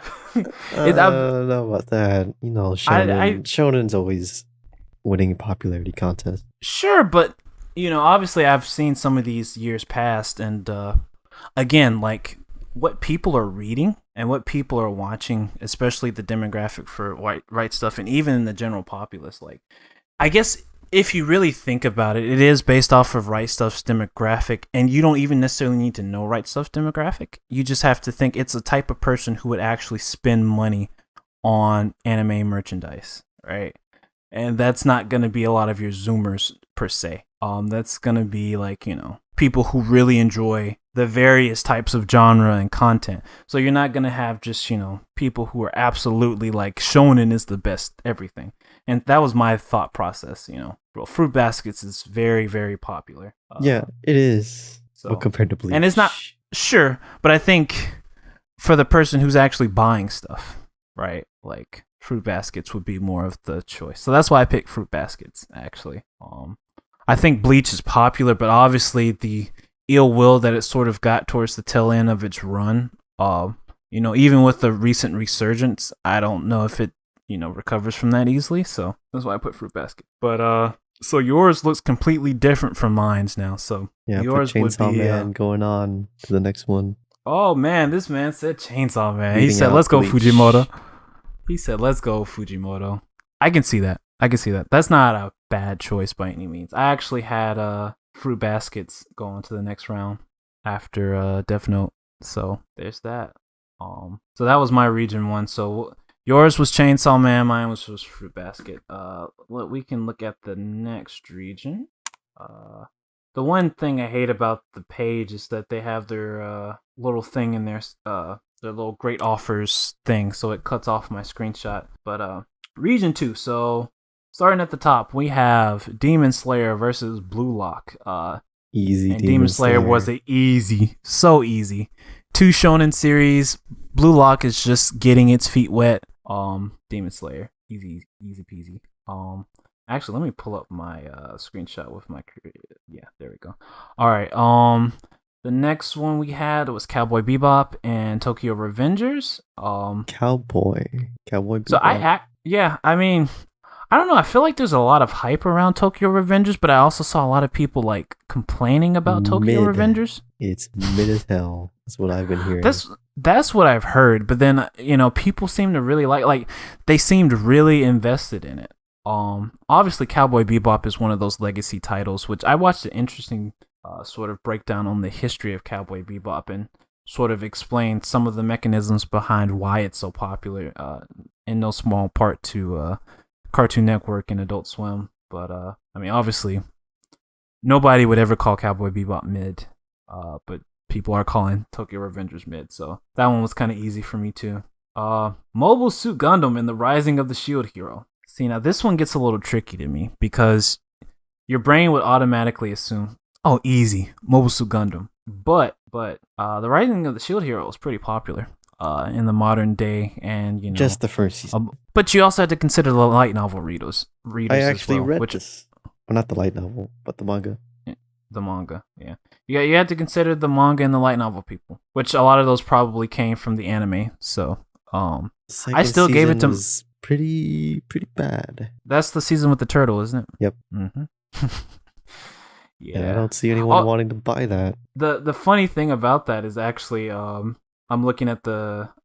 I don't know about that. Shonen's always winning popularity contests. Sure, but obviously I've seen some of these years past, and again, like what people are reading and what people are watching, especially the demographic for Right Stuff and even in the general populace. Like, I guess if you really think about it, it is based off of Right Stuff's demographic, and you don't even necessarily need to know Right Stuff's demographic. You just have to think it's a type of person who would actually spend money on anime merchandise, right? And that's not going to be a lot of your Zoomers per se. That's going to be like, people who really enjoy the various types of genre and content. So you're not going to have just, people who are absolutely like shonen is the best everything. And that was my thought process, Well, Fruit Baskets is very, very popular. Yeah, it is. So, compared to Bleach. And it's not, sure, but I think for the person who's actually buying stuff, right? Like, Fruit Baskets would be more of the choice. So that's why I picked Fruit Baskets, actually. I think Bleach is popular, but obviously the ill will that it sort of got towards the tail end of its run, even with the recent resurgence, I don't know if it, recovers from that easily. So that's why I put Fruit Basket. But, so yours looks completely different from mine's now. So yeah, yours would be Chainsaw Man going on to the next one. Oh man, this man said Chainsaw Man. He said, "Let's go Fujimoto." He said, "Let's go Fujimoto." I can see that. That's not a bad choice by any means. I actually had Fruit Baskets going to the next round after Death Note. So there's that. So that was my region one. So yours was Chainsaw Man. Mine was Fruit Basket. We can look at the next region. The one thing I hate about the page is that they have their little thing in there, their little great offers thing, so it cuts off my screenshot. But region 2. So starting at the top, we have Demon Slayer versus Blue Lock. Easy. And Demon Slayer was so easy. 2 shonen series. Blue Lock is just getting its feet wet. Demon Slayer, easy peasy. Actually, let me pull up my screenshot with my... Yeah, there we go. All right. The next one we had was Cowboy Bebop and Tokyo Revengers. Cowboy Bebop. So I don't know. I feel like there's a lot of hype around Tokyo Revengers, but I also saw a lot of people like complaining about Tokyo Revengers. It's mid as hell. That's what I've been hearing. That's what I've heard. But then people seem to really like they seemed really invested in it. Obviously Cowboy Bebop is one of those legacy titles, which I watched an interesting sort of breakdown on the history of Cowboy Bebop and sort of explained some of the mechanisms behind why it's so popular, in no small part to Cartoon Network and Adult Swim. But obviously nobody would ever call Cowboy Bebop mid, but people are calling Tokyo Revengers mid, so that one was kind of easy for me too. Mobile Suit Gundam and the Rising of the Shield Hero. See, now this one gets a little tricky to me because your brain would automatically assume, oh, easy, Mobile Suit Gundam. But the Rising of the Shield Hero is pretty popular in the modern day, and just the first season. But you also had to consider the light novel readers. I actually read this. Well, not the light novel, but the manga. The manga, yeah. You had to consider the manga and the light novel people, which a lot of those probably came from the anime. So, I still gave it to. Was pretty bad. That's the season with the turtle, isn't it? Yep. Mm-hmm. Yeah. And I don't see anyone wanting to buy that. The funny thing about that is actually, I'm looking at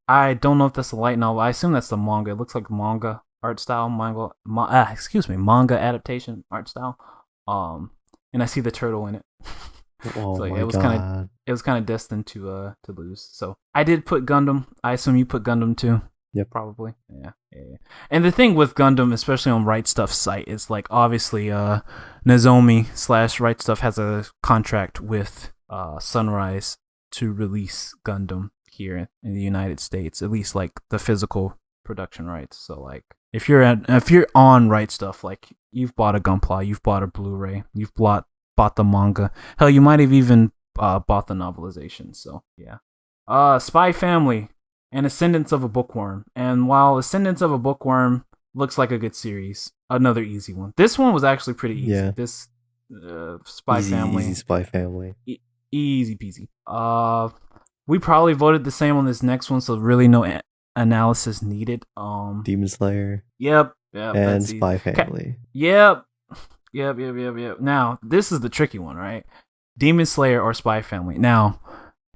I don't know if that's a light novel. I assume that's the manga. It looks like manga art style, manga adaptation art style. And I see the turtle in it. Oh so, my God. It was kind of destined to lose. So I did put Gundam. I assume you put Gundam too. Yep. Probably. Yeah. And the thing with Gundam, especially on Right Stuf's site, is like obviously Nozomi / Right Stuf has a contract with Sunrise to release Gundam here in the United States, at least like the physical production rights. So like if you're on Right Stuf, like you've bought a Gunpla, you've bought a Blu-ray, you've bought the manga. Hell, you might have even bought the novelization. So yeah. Spy Family and Ascendance of a Bookworm. And while Ascendance of a Bookworm looks like a good series, another easy one. This one was actually pretty easy. Yeah. This Spy Family. Easy Spy Family. Easy peasy. We probably voted the same on this next one, so really no analysis needed. Demon Slayer. Yep. And Spy Family. Yep. Now, this is the tricky one, right? Demon Slayer or Spy Family. Now,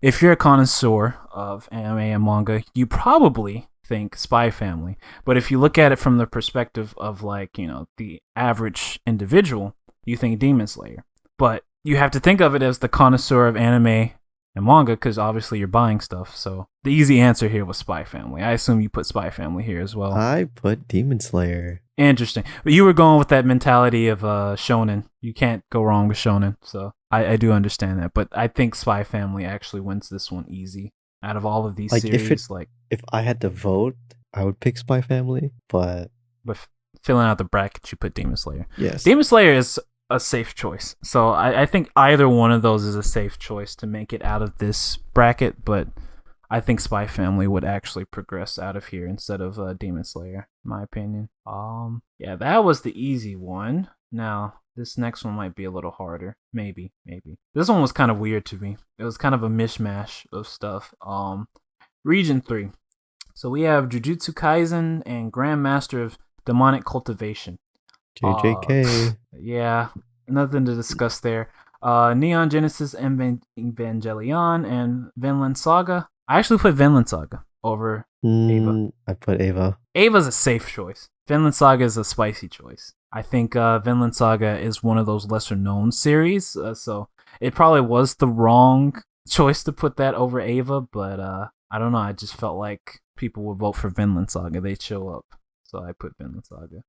if you're a connoisseur of anime and manga, you probably think Spy Family. But if you look at it from the perspective of like, the average individual, you think Demon Slayer. But you have to think of it as the connoisseur of anime and manga because obviously you're buying stuff. So the easy answer here was Spy Family. I assume you put Spy Family here as well. I put Demon Slayer. Interesting. But you were going with that mentality of shonen. You can't go wrong with shonen. So I do understand that. But I think Spy Family actually wins this one easy out of all of these series. If I had to vote, I would pick Spy Family. But filling out the bracket, you put Demon Slayer. Yes. Demon Slayer is a safe choice. So I think either one of those is a safe choice to make it out of this bracket, but I think Spy Family would actually progress out of here instead of Demon Slayer, in my opinion. Yeah, that was the easy one. Now, this next one might be a little harder. Maybe. This one was kind of weird to me. It was kind of a mishmash of stuff. Region 3. So we have Jujutsu Kaisen and Grandmaster of Demonic Cultivation. JJK. Yeah, nothing to discuss there. Neon Genesis Evangelion and Vinland Saga. I actually put Vinland Saga over Eva. I put Eva. Eva's a safe choice. Vinland Saga is a spicy choice. I think Vinland Saga is one of those lesser known series, so it probably was the wrong choice to put that over Eva, but I don't know. I just felt like people would vote for Vinland Saga. They'd show up. So I put Vinland Saga.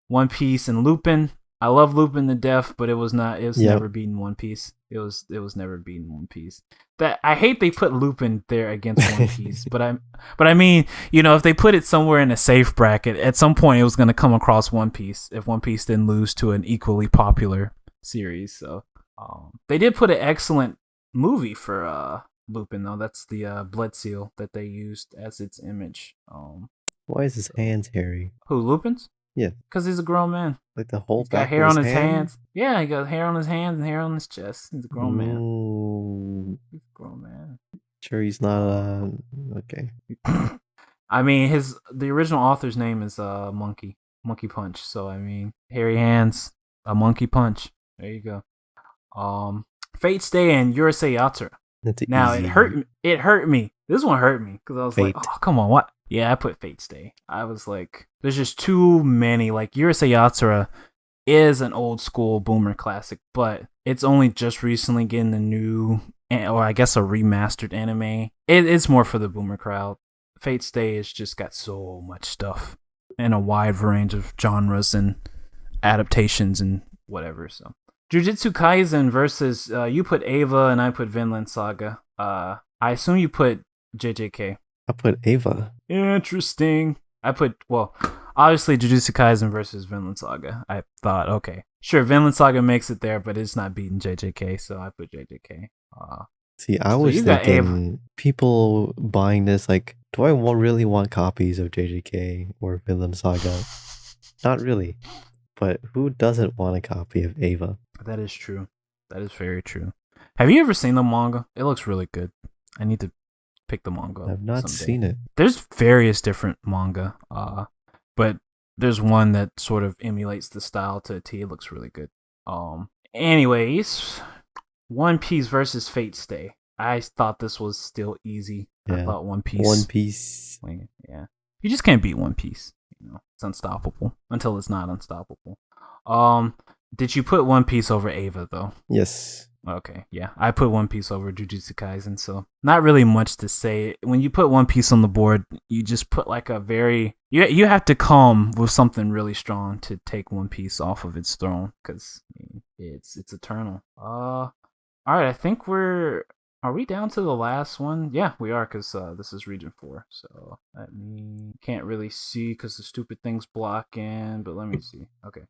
One Piece and Lupin. I love Lupin to death, but it was never beating One Piece. It was never beating One Piece. That I hate they put Lupin there against One Piece, but I mean, if they put it somewhere in a safe bracket, at some point it was going to come across One Piece if One Piece didn't lose to an equally popular series. So they did put an excellent movie for Lupin though. That's the Blood Seal that they used as its image. Why is his hands hairy? Who, Lupin's? Yeah. Because he's a grown man. Like the whole He's got hair on his hands. Yeah, he got hair on his hands and hair on his chest. He's a grown man. He's a grown man. Sure he's not, okay. I mean, the original author's name is Monkey Punch. So, I mean, hairy hands, a monkey punch. There you go. Fate Stay and Urusei Yatsura. Now, easy. It hurt me. This one hurt me because I was like, oh, come on, what? Yeah, I put Fate Stay. I was like, there's just too many. Like, Urusei Yatsura is an old school boomer classic, but it's only just recently getting a new, or I guess a remastered anime. It's more for the boomer crowd. Fate Stay has just got so much stuff in a wide range of genres and adaptations and whatever. So, Jujutsu Kaisen versus you put Eva and I put Vinland Saga. I assume you put JJK. I put Eva. Interesting. Obviously Jujutsu Kaisen versus Vinland Saga. I thought, okay, sure, Vinland Saga makes it there, but it's not beating JJK, so I put JJK. See, I was thinking people buying this, like, do I really want copies of JJK or Vinland Saga? Not really. But who doesn't want a copy of Eva? That is true. That is very true. Have you ever seen the manga? It looks really good. I need to pick the manga up. I've not seen it. There's various different manga, but there's one that sort of emulates the style to a T. It looks really good. Anyways, One Piece versus Fate Stay. I thought this was still easy. Yeah. I thought One Piece. One Piece. Yeah. You just can't beat One Piece. It's unstoppable until it's not unstoppable. Did you put One Piece over Eva though? Yes. Okay, yeah. I put One Piece over Jujutsu Kaisen, so not really much to say. When you put One Piece on the board, you just put like a very... You have to come with something really strong to take One Piece off of its throne, because it's eternal. Alright, I think we're... Are we down to the last one? Yeah, we are, because this is Region 4, so let me... Can't really see because the stupid thing's blocking, but let me see. Okay.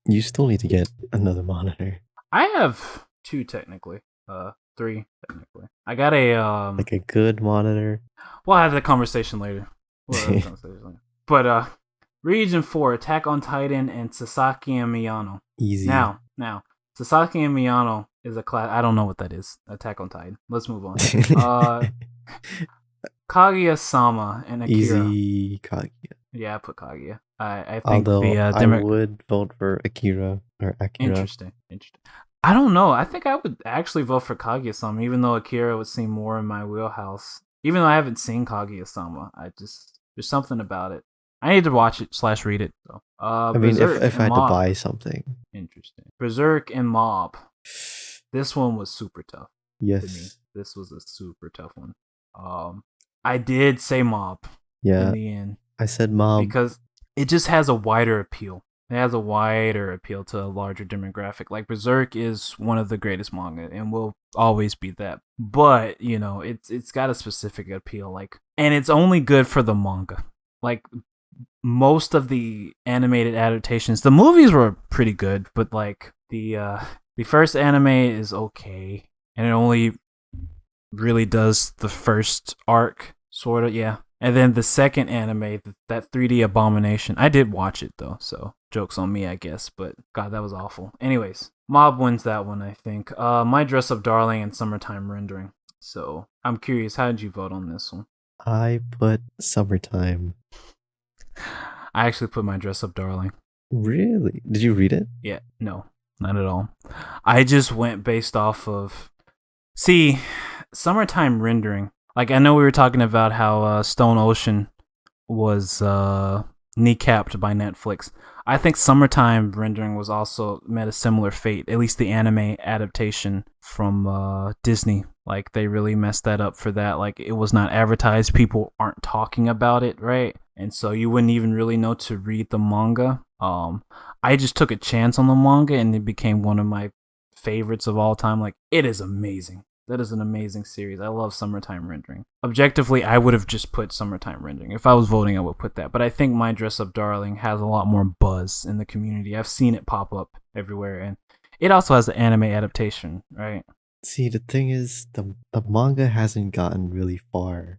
You still need to get another monitor. I have... 2 technically, 3 technically. I got a like a good monitor. We'll have that conversation later. But Region 4, Attack on Titan and Sasaki and Miyano. Easy. Now, Sasaki and Miyano is a class. I don't know what that is. Attack on Titan. Let's move on. Kaguya-sama and Akira. Easy Kaguya. Yeah, I put Kaguya. I think I would vote for Akira or Akira. Interesting. I don't know. I think I would actually vote for Kaguya-sama, even though Akira would seem more in my wheelhouse. Even though I haven't seen Kaguya-sama, there's something about it. I need to watch it / read it though. I mean, if I had to buy something, interesting. Berserk and Mob. This one was super tough. Yes. To me. This was a super tough one. I did say Mob. Yeah. In the end, I said Mob because it just has a wider appeal. It has a wider appeal to a larger demographic. Like Berserk is one of the greatest manga and will always be that. But, you know, it's got a specific appeal, like, and it's only good for the manga. Like most of the animated adaptations, the movies were pretty good, but like the first anime is okay, and it only really does the first arc, sort of, yeah. And then the second anime, that 3D Abomination, I did watch it though, so joke's on me, I guess, but God, that was awful. Anyways, Mob wins that one, I think. My Dress Up Darling and Summertime Rendering. So I'm curious, how did you vote on this one? I put Summertime. I actually put My Dress Up Darling. Really? Did you read it? Yeah, no, not at all. I just went based off of... See, Summertime Rendering... Like, I know we were talking about how Stone Ocean was kneecapped by Netflix. I think Summertime Rendering was also met a similar fate, at least the anime adaptation from Disney. Like, they really messed that up for that. Like, it was not advertised. People aren't talking about it, right? And so you wouldn't even really know to read the manga. I just took a chance on the manga, and it became one of my favorites of all time. Like, it is amazing. That is an amazing series. I love Summertime Rendering. Objectively, I would have just put Summertime Rendering. If I was voting, I would put that. But I think My Dress Up Darling has a lot more buzz in the community. I've seen it pop up everywhere. And it also has the anime adaptation, right? See, the thing is, the manga hasn't gotten really far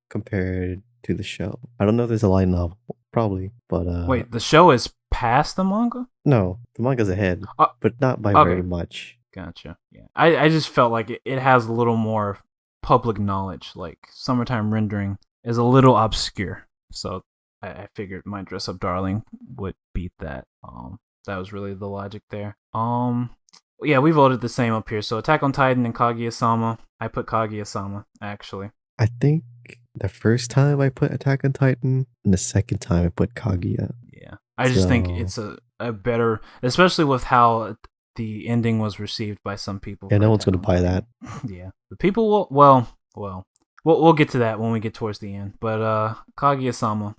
compared to the show. I don't know if there's a light novel. Probably. But wait, the show is past the manga? No, the manga's ahead. But not by very much. Gotcha. Yeah, I just felt like it has a little more public knowledge. Like Summertime Rendering is a little obscure, so I figured My Dress Up Darling would beat that. That was really the logic there. Yeah, we voted the same up here. So Attack on Titan and Kaguya-sama. I put Kaguya-sama actually. I think the first time I put Attack on Titan, and the second time I put Kaguya. Yeah, I just think it's a better, especially with how the ending was received by some people. Yeah, no one's going to buy that. Yeah. The people will, we'll get to that when we get towards the end. But Kaguya-sama,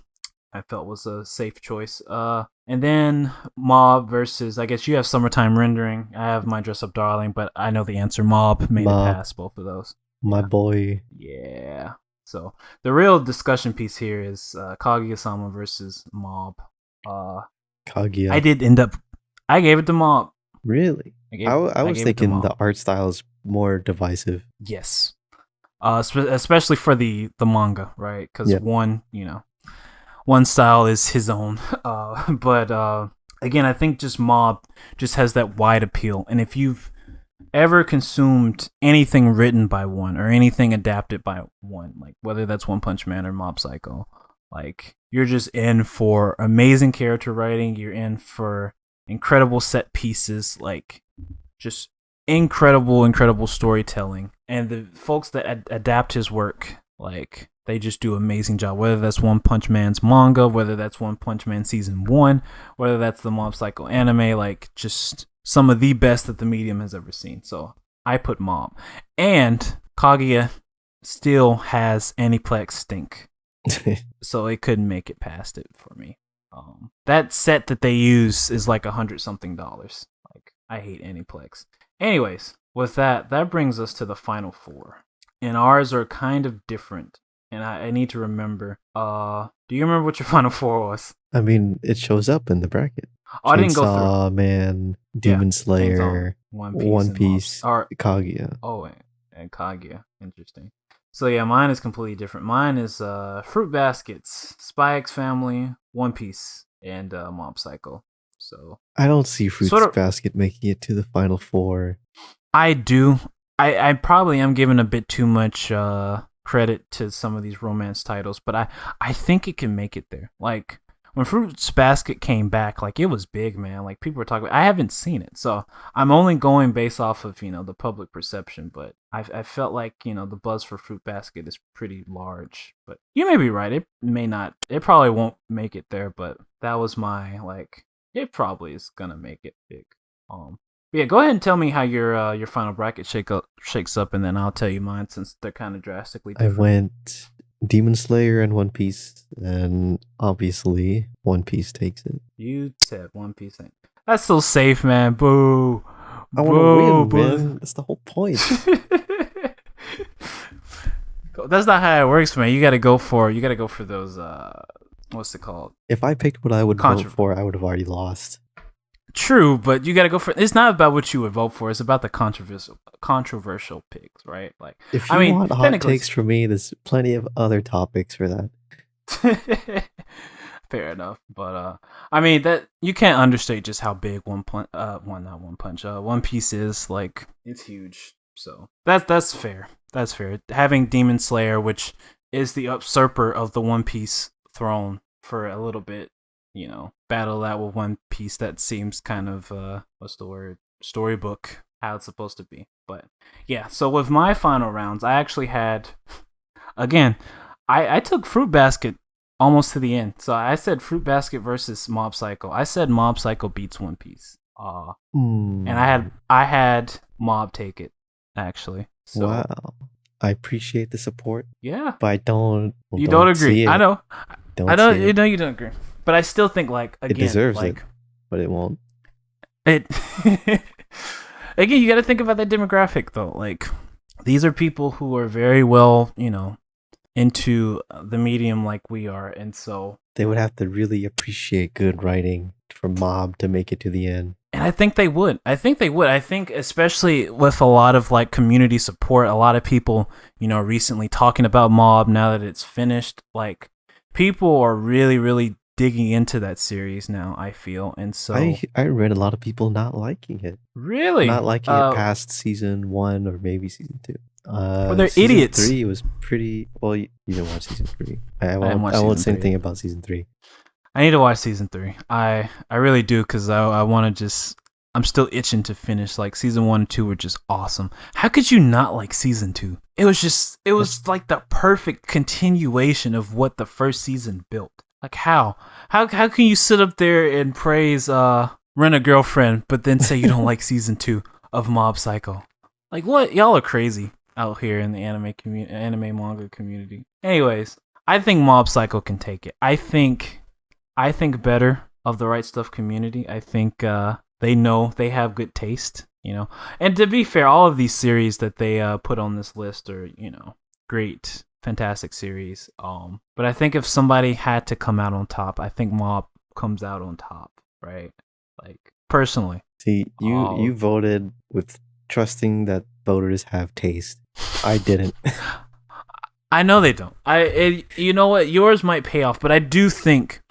I felt was a safe choice. And then Mob versus, I guess you have Summertime Rendering. I have My Dress Up Darling, but I know the answer. Mob made it past both of those. My boy. Yeah. So the real discussion piece here is Kaguya-sama versus Mob. Kaguya. I gave it to Mob. Really? I was thinking the art style is more divisive. Yes. Especially for the manga, right? Because one style is his own. But again, I think just Mob just has that wide appeal. And if you've ever consumed anything written by one or anything adapted by one, like whether that's One Punch Man or Mob Psycho, like you're just in for amazing character writing. You're in for incredible set pieces, like just incredible storytelling. And the folks that adapt his work, like they just do an amazing job, whether that's One Punch Man's manga, whether that's One Punch Man season 1, whether that's the Mob Psycho anime, like just some of the best that the medium has ever seen. So I put Mob. And Kaguya still has Aniplex stink. So it couldn't make it past it for me. That set that they use is like $100-something. Like, I hate Aniplex. Anyways, with that brings us to the final 4. And ours are kind of different. And I need to remember. Do you remember what your final 4 was? I mean, it shows up in the bracket. Oh, I didn't go through. Chainsaw Man, Demon Slayer, One Piece, Kaguya. Oh, and Kaguya. Interesting. So yeah, mine is completely different. Mine is Fruit Baskets, Spy X Family, One Piece, and Mob Psycho. So I don't see Fruit Basket making it to the final 4. I do. I probably am giving a bit too much credit to some of these romance titles, but I think it can make it there. Like when Fruits Basket came back, like it was big, man. Like people were talking. I haven't seen it, so I'm only going based off of the public perception. But I felt like the buzz for Fruit Basket is pretty large. But you may be right. It may not. It probably won't make it there. But that was my like. It probably is gonna make it big. But yeah, go ahead and tell me how your final bracket shakes up, and then I'll tell you mine since they're kind of drastically different. I went Demon Slayer and One Piece, and obviously One Piece takes it. You said One Piece. That's so safe, man. Boo. I want to win, man. That's the whole point. That's not how it works, man. You gotta go for those. What's it called? If I picked what I would vote for, I would have already lost. True, but you gotta go for. It's not about what you would vote for. It's about the controversial picks, right? Like, if you want hot takes from me, there's plenty of other topics for that. Fair enough, but I mean that you can't understate just how big One Piece is. Like, it's huge. So that's fair. That's fair. Having Demon Slayer, which is the usurper of the One Piece throne for a little bit. Battle that with One Piece that seems kind of what's the word? Storybook, how it's supposed to be. But yeah, so with my final rounds, I actually had again, I took Fruit Basket almost to the end. So I said Fruit Basket versus Mob Psycho. I said Mob Psycho beats One Piece. And I had Mob take it, actually. So, wow. I appreciate the support. Yeah. But I don't agree. I know. You don't agree. But I still think, like, again, it deserves it, but it won't. Again, you got to think about that demographic, though. Like, these are people who are very well, into the medium like we are, and so they would have to really appreciate good writing for Mob to make it to the end. And I think they would. I think especially with a lot of like community support, a lot of people, recently talking about Mob now that it's finished. Like, people are really, really digging into that series now, I feel. And so I read a lot of people not liking it. Really? Not liking it past season 1 or maybe season 2. Well, they're idiots. Season 3 was pretty. Well, you didn't watch season 3. I won't say anything about season 3. I need to watch season 3. I really do, because I want to just. I'm still itching to finish. Like, season 1 and 2 were just awesome. How could you not like season 2? It was like the perfect continuation of what the first season built. Like, how can you sit up there and praise Rent a Girlfriend, but then say you don't like season 2 of Mob Psycho? Like, what? Y'all are crazy out here in the anime manga community. Anyways, I think Mob Psycho can take it. I think better of the Right Stuff community. I think they know they have good taste, And to be fair, all of these series that they put on this list are, great, fantastic series. But I think if somebody had to come out on top, I think Mob comes out on top, right? Like, personally. See, you voted with trusting that voters have taste. I didn't. I know they don't. You know what? Yours might pay off, but I do think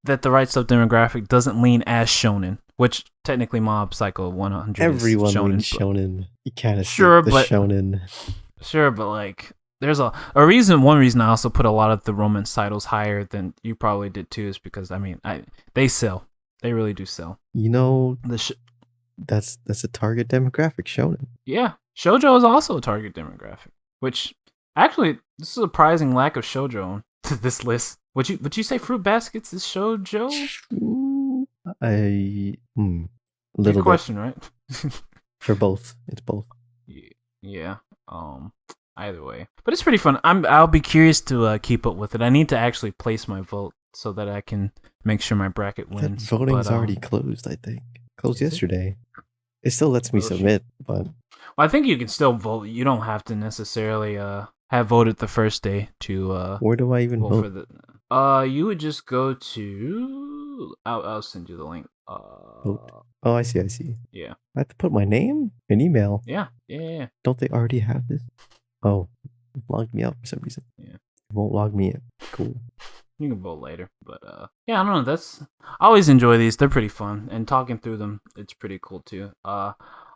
that the Right Stuff demographic doesn't lean as shonen, which technically Mob Psycho 100 everyone is shonen. Leans shonen. You can't sure, the but shonen. Sure, but like, there's a reason. One reason I also put a lot of the romance titles higher than you probably did too is because they sell. They really do sell. That's a target demographic, shonen. Yeah, shoujo is also a target demographic. Which actually, this is a surprising lack of shoujo on this list. Would you say Fruit Baskets is shoujo? Little question, bit. Right? For both, it's both. Yeah. Either way, but it's pretty fun. I'll be curious to keep up with it. I need to actually place my vote so that I can make sure my bracket wins. That voting's already closed. I think closed yesterday. It still lets me submit, but well, I think you can still vote. You don't have to necessarily have voted the first day to. Where do I even vote? You would just go to. I'll send you the link. Vote. Oh, I see. Yeah. I have to put my name and email. Yeah. Don't they already have this? Oh, it logged me out for some reason. Yeah. It won't log me in. Cool. You can vote later, but yeah, I don't know. I always enjoy these. They're pretty fun, and talking through them, it's pretty cool too.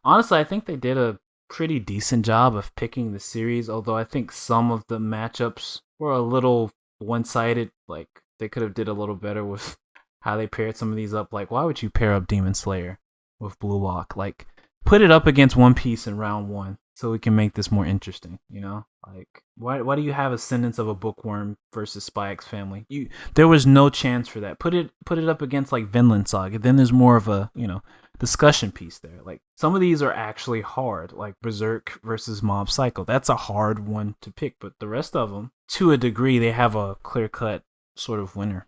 Honestly, I think they did a pretty decent job of picking the series. Although I think some of the matchups were a little one-sided. Like, they could have did a little better with how they paired some of these up. Like, why would you pair up Demon Slayer with Blue Lock? Like, put it up against One Piece in round 1 so we can make this more interesting, you know? Like, why do you have Ascendance of a Bookworm versus Spy X Family? There was no chance for that. Put it up against like Vinland Saga. Then there's more of a, you know, discussion piece there. Like, some of these are actually hard, like Berserk versus Mob Psycho. That's a hard one to pick, but the rest of them, to a degree, they have a clear-cut sort of winner.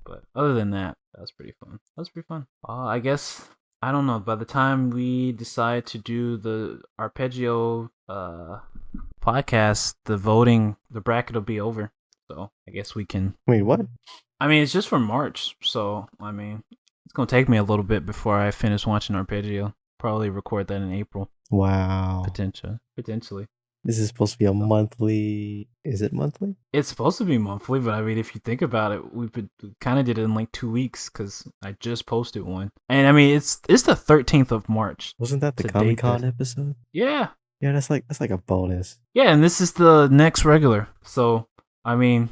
But other than that, that's pretty fun. I guess, I don't know, by the time we decide to do the Arpeggio podcast, the bracket will be over. So I guess we can... Wait, what? I mean, it's just for March, so, I mean, it's going to take me a little bit before I finish watching Arpeggio. Probably record that in April. Wow. Potentially. This is supposed to be a monthly... Is it monthly? It's supposed to be monthly, but I mean, if you think about it, we kind of did it in like 2 weeks because I just posted one. And I mean, it's the 13th of March. Wasn't that the Comic-Con episode? Yeah. Yeah, that's like a bonus. Yeah, and this is the next regular. So, I mean,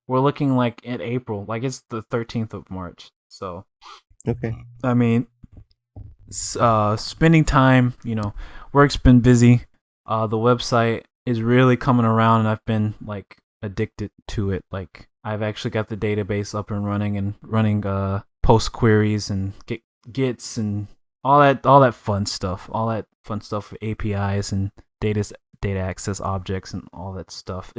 we're looking like at April. Like, it's the 13th of March. So, okay. I mean, spending time, you know, work's been busy. The website is really coming around, and I've been like addicted to it. Like, I've actually got the database up and running post queries and gets and all that fun stuff. All that fun stuff with APIs and data access objects and all that stuff.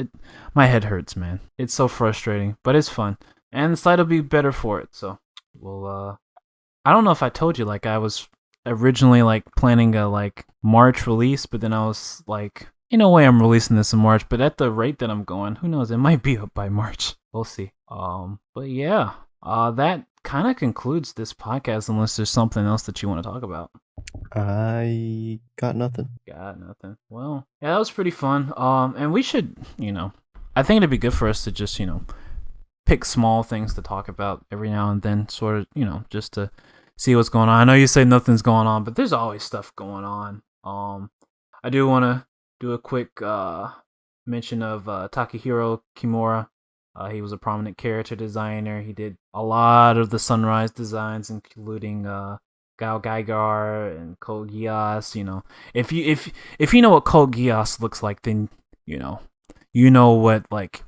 My head hurts, man. It's so frustrating, but it's fun, and the site will be better for it. So, I don't know if I told you, like, I was originally like planning a like March release, but then I was like, no way I'm releasing this in March, but at the rate that I'm going, who knows, it might be up by March. We'll see. But yeah, that kind of concludes this podcast, unless there's something else that you want to talk about. I got nothing. Well, yeah, that was pretty fun. And we should, I think it'd be good for us to just, pick small things to talk about every now and then, sort of, just to see what's going on. I know you say nothing's going on, but there's always stuff going on. I do want to do a quick mention of Takahiro Kimura. He was a prominent character designer. He did a lot of the Sunrise designs, including Gao Gaigar and Code Geass. If you know what Code Geass looks like, then you know what like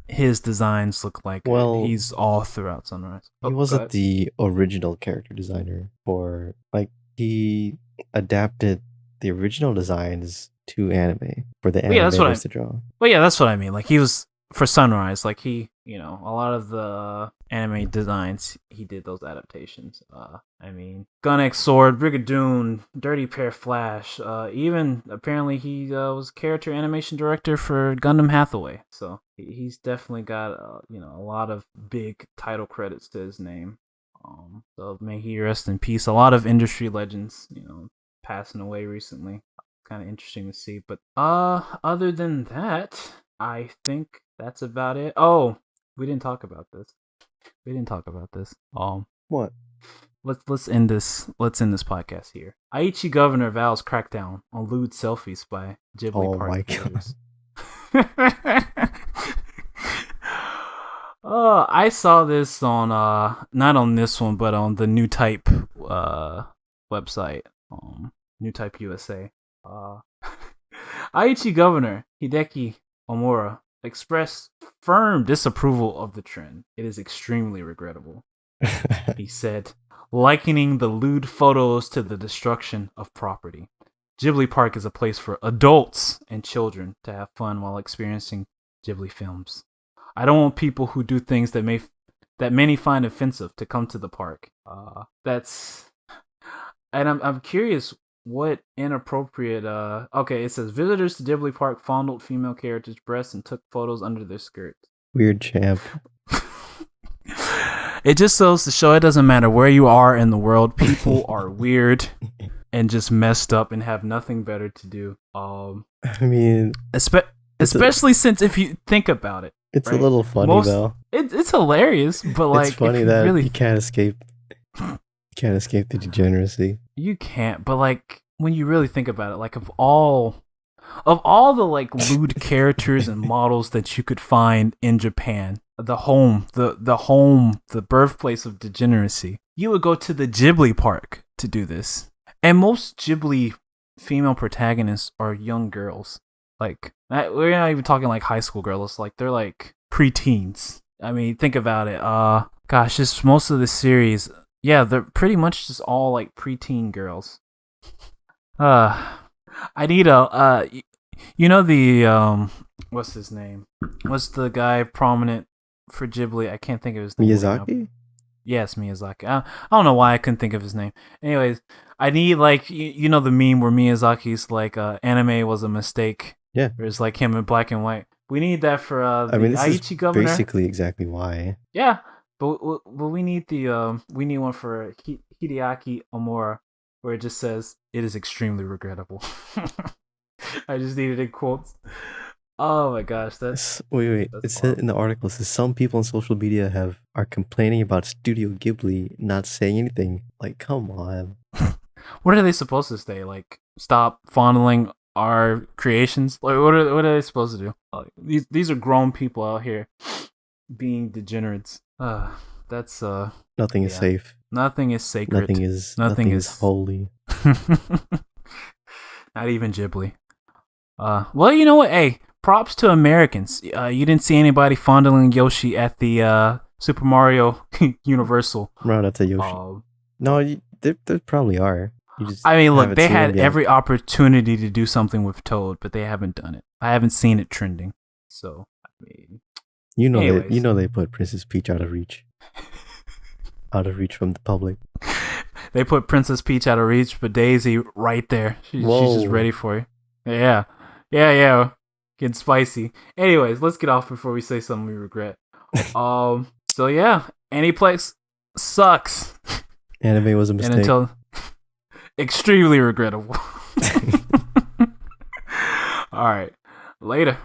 his designs look like. Well, he's all throughout Sunrise. He wasn't the original character designer for, like, he adapted the original designs to anime for the animators to draw. Well, yeah, that's what I mean. Like, he was for Sunrise. Like, he, a lot of the anime designs, he did those adaptations. I mean, Gun X Sword, Brigadoon, Dirty Pair Flash. Even apparently he was character animation director for Gundam Hathaway. So he's definitely got a lot of big title credits to his name. So may he rest in peace. A lot of industry legends, passing away recently. Kind of interesting to see. But other than that, I think that's about it. Oh, we didn't talk about this. What? Let's end this podcast here. Ichi governor vows crackdown on lewd selfies by Ghibli Park users. I saw this on not on this one, but on the New Type website, New Type USA. Aichi Governor Hideki Omura expressed firm disapproval of the trend. It is extremely regrettable. He said, likening the lewd photos to the destruction of property. Ghibli Park is a place for adults and children to have fun while experiencing Ghibli films. I don't want people who do things that many find offensive to come to the park. I'm curious what inappropriate. Okay, it says visitors to Ghibli Park fondled female characters' breasts and took photos under their skirts. Weird champ. It just goes to show it doesn't matter where you are in the world. People are weird and just messed up and have nothing better to do. I mean, especially since if you think about it, it's right? A little funny though. It's hilarious, but like it's funny that you can't escape. Can't escape the degeneracy. You can't, but like when you really think about it, like of all the like lewd characters and models that you could find in Japan, the birthplace of degeneracy. You would go to the Ghibli park to do this. And most Ghibli female protagonists are young girls. Like, we're not even talking like high school girls. Like, they're like preteens. I mean, think about it. Gosh, just most of the series, yeah, they're pretty much just all like preteen girls. I need a you know the what's his name? What's the guy prominent for Ghibli? I can't think of his name. Miyazaki? Yes, Miyazaki. I don't know why I couldn't think of his name. Anyways, I need like you know the meme where Miyazaki's like anime was a mistake. Yeah. It's like him in black and white. We need that for the this Ichi is governor. basically exactly why. Yeah, but we need we need one for Hideaki Omura where it just says it is extremely regrettable. I just needed in quotes. Oh my gosh, that's wait. It said in the article, says some people on social media are complaining about Studio Ghibli not saying anything. Like, come on. What are they supposed to say? Like, stop fondling our creations? Like, what are they supposed to do? Like, these are grown people out here being degenerates. That's nothing is safe. Nothing is sacred. Nothing is holy. Not even Ghibli. Well, you know what? Hey, props to Americans. You didn't see anybody fondling Yoshi at the Super Mario Universal. No, that's a Yoshi. No, there probably are. I mean, look, they had every opportunity to do something with Toad, but they haven't done it. I haven't seen it trending. So, I mean, they put Princess Peach out of reach. Out of reach from the public. They put Princess Peach out of reach, but Daisy right there. She's just ready for you. Yeah. Getting spicy. Anyways, let's get off before we say something we regret. So yeah, Aniplex sucks. Anime was a mistake. And until extremely regrettable. All right. Later.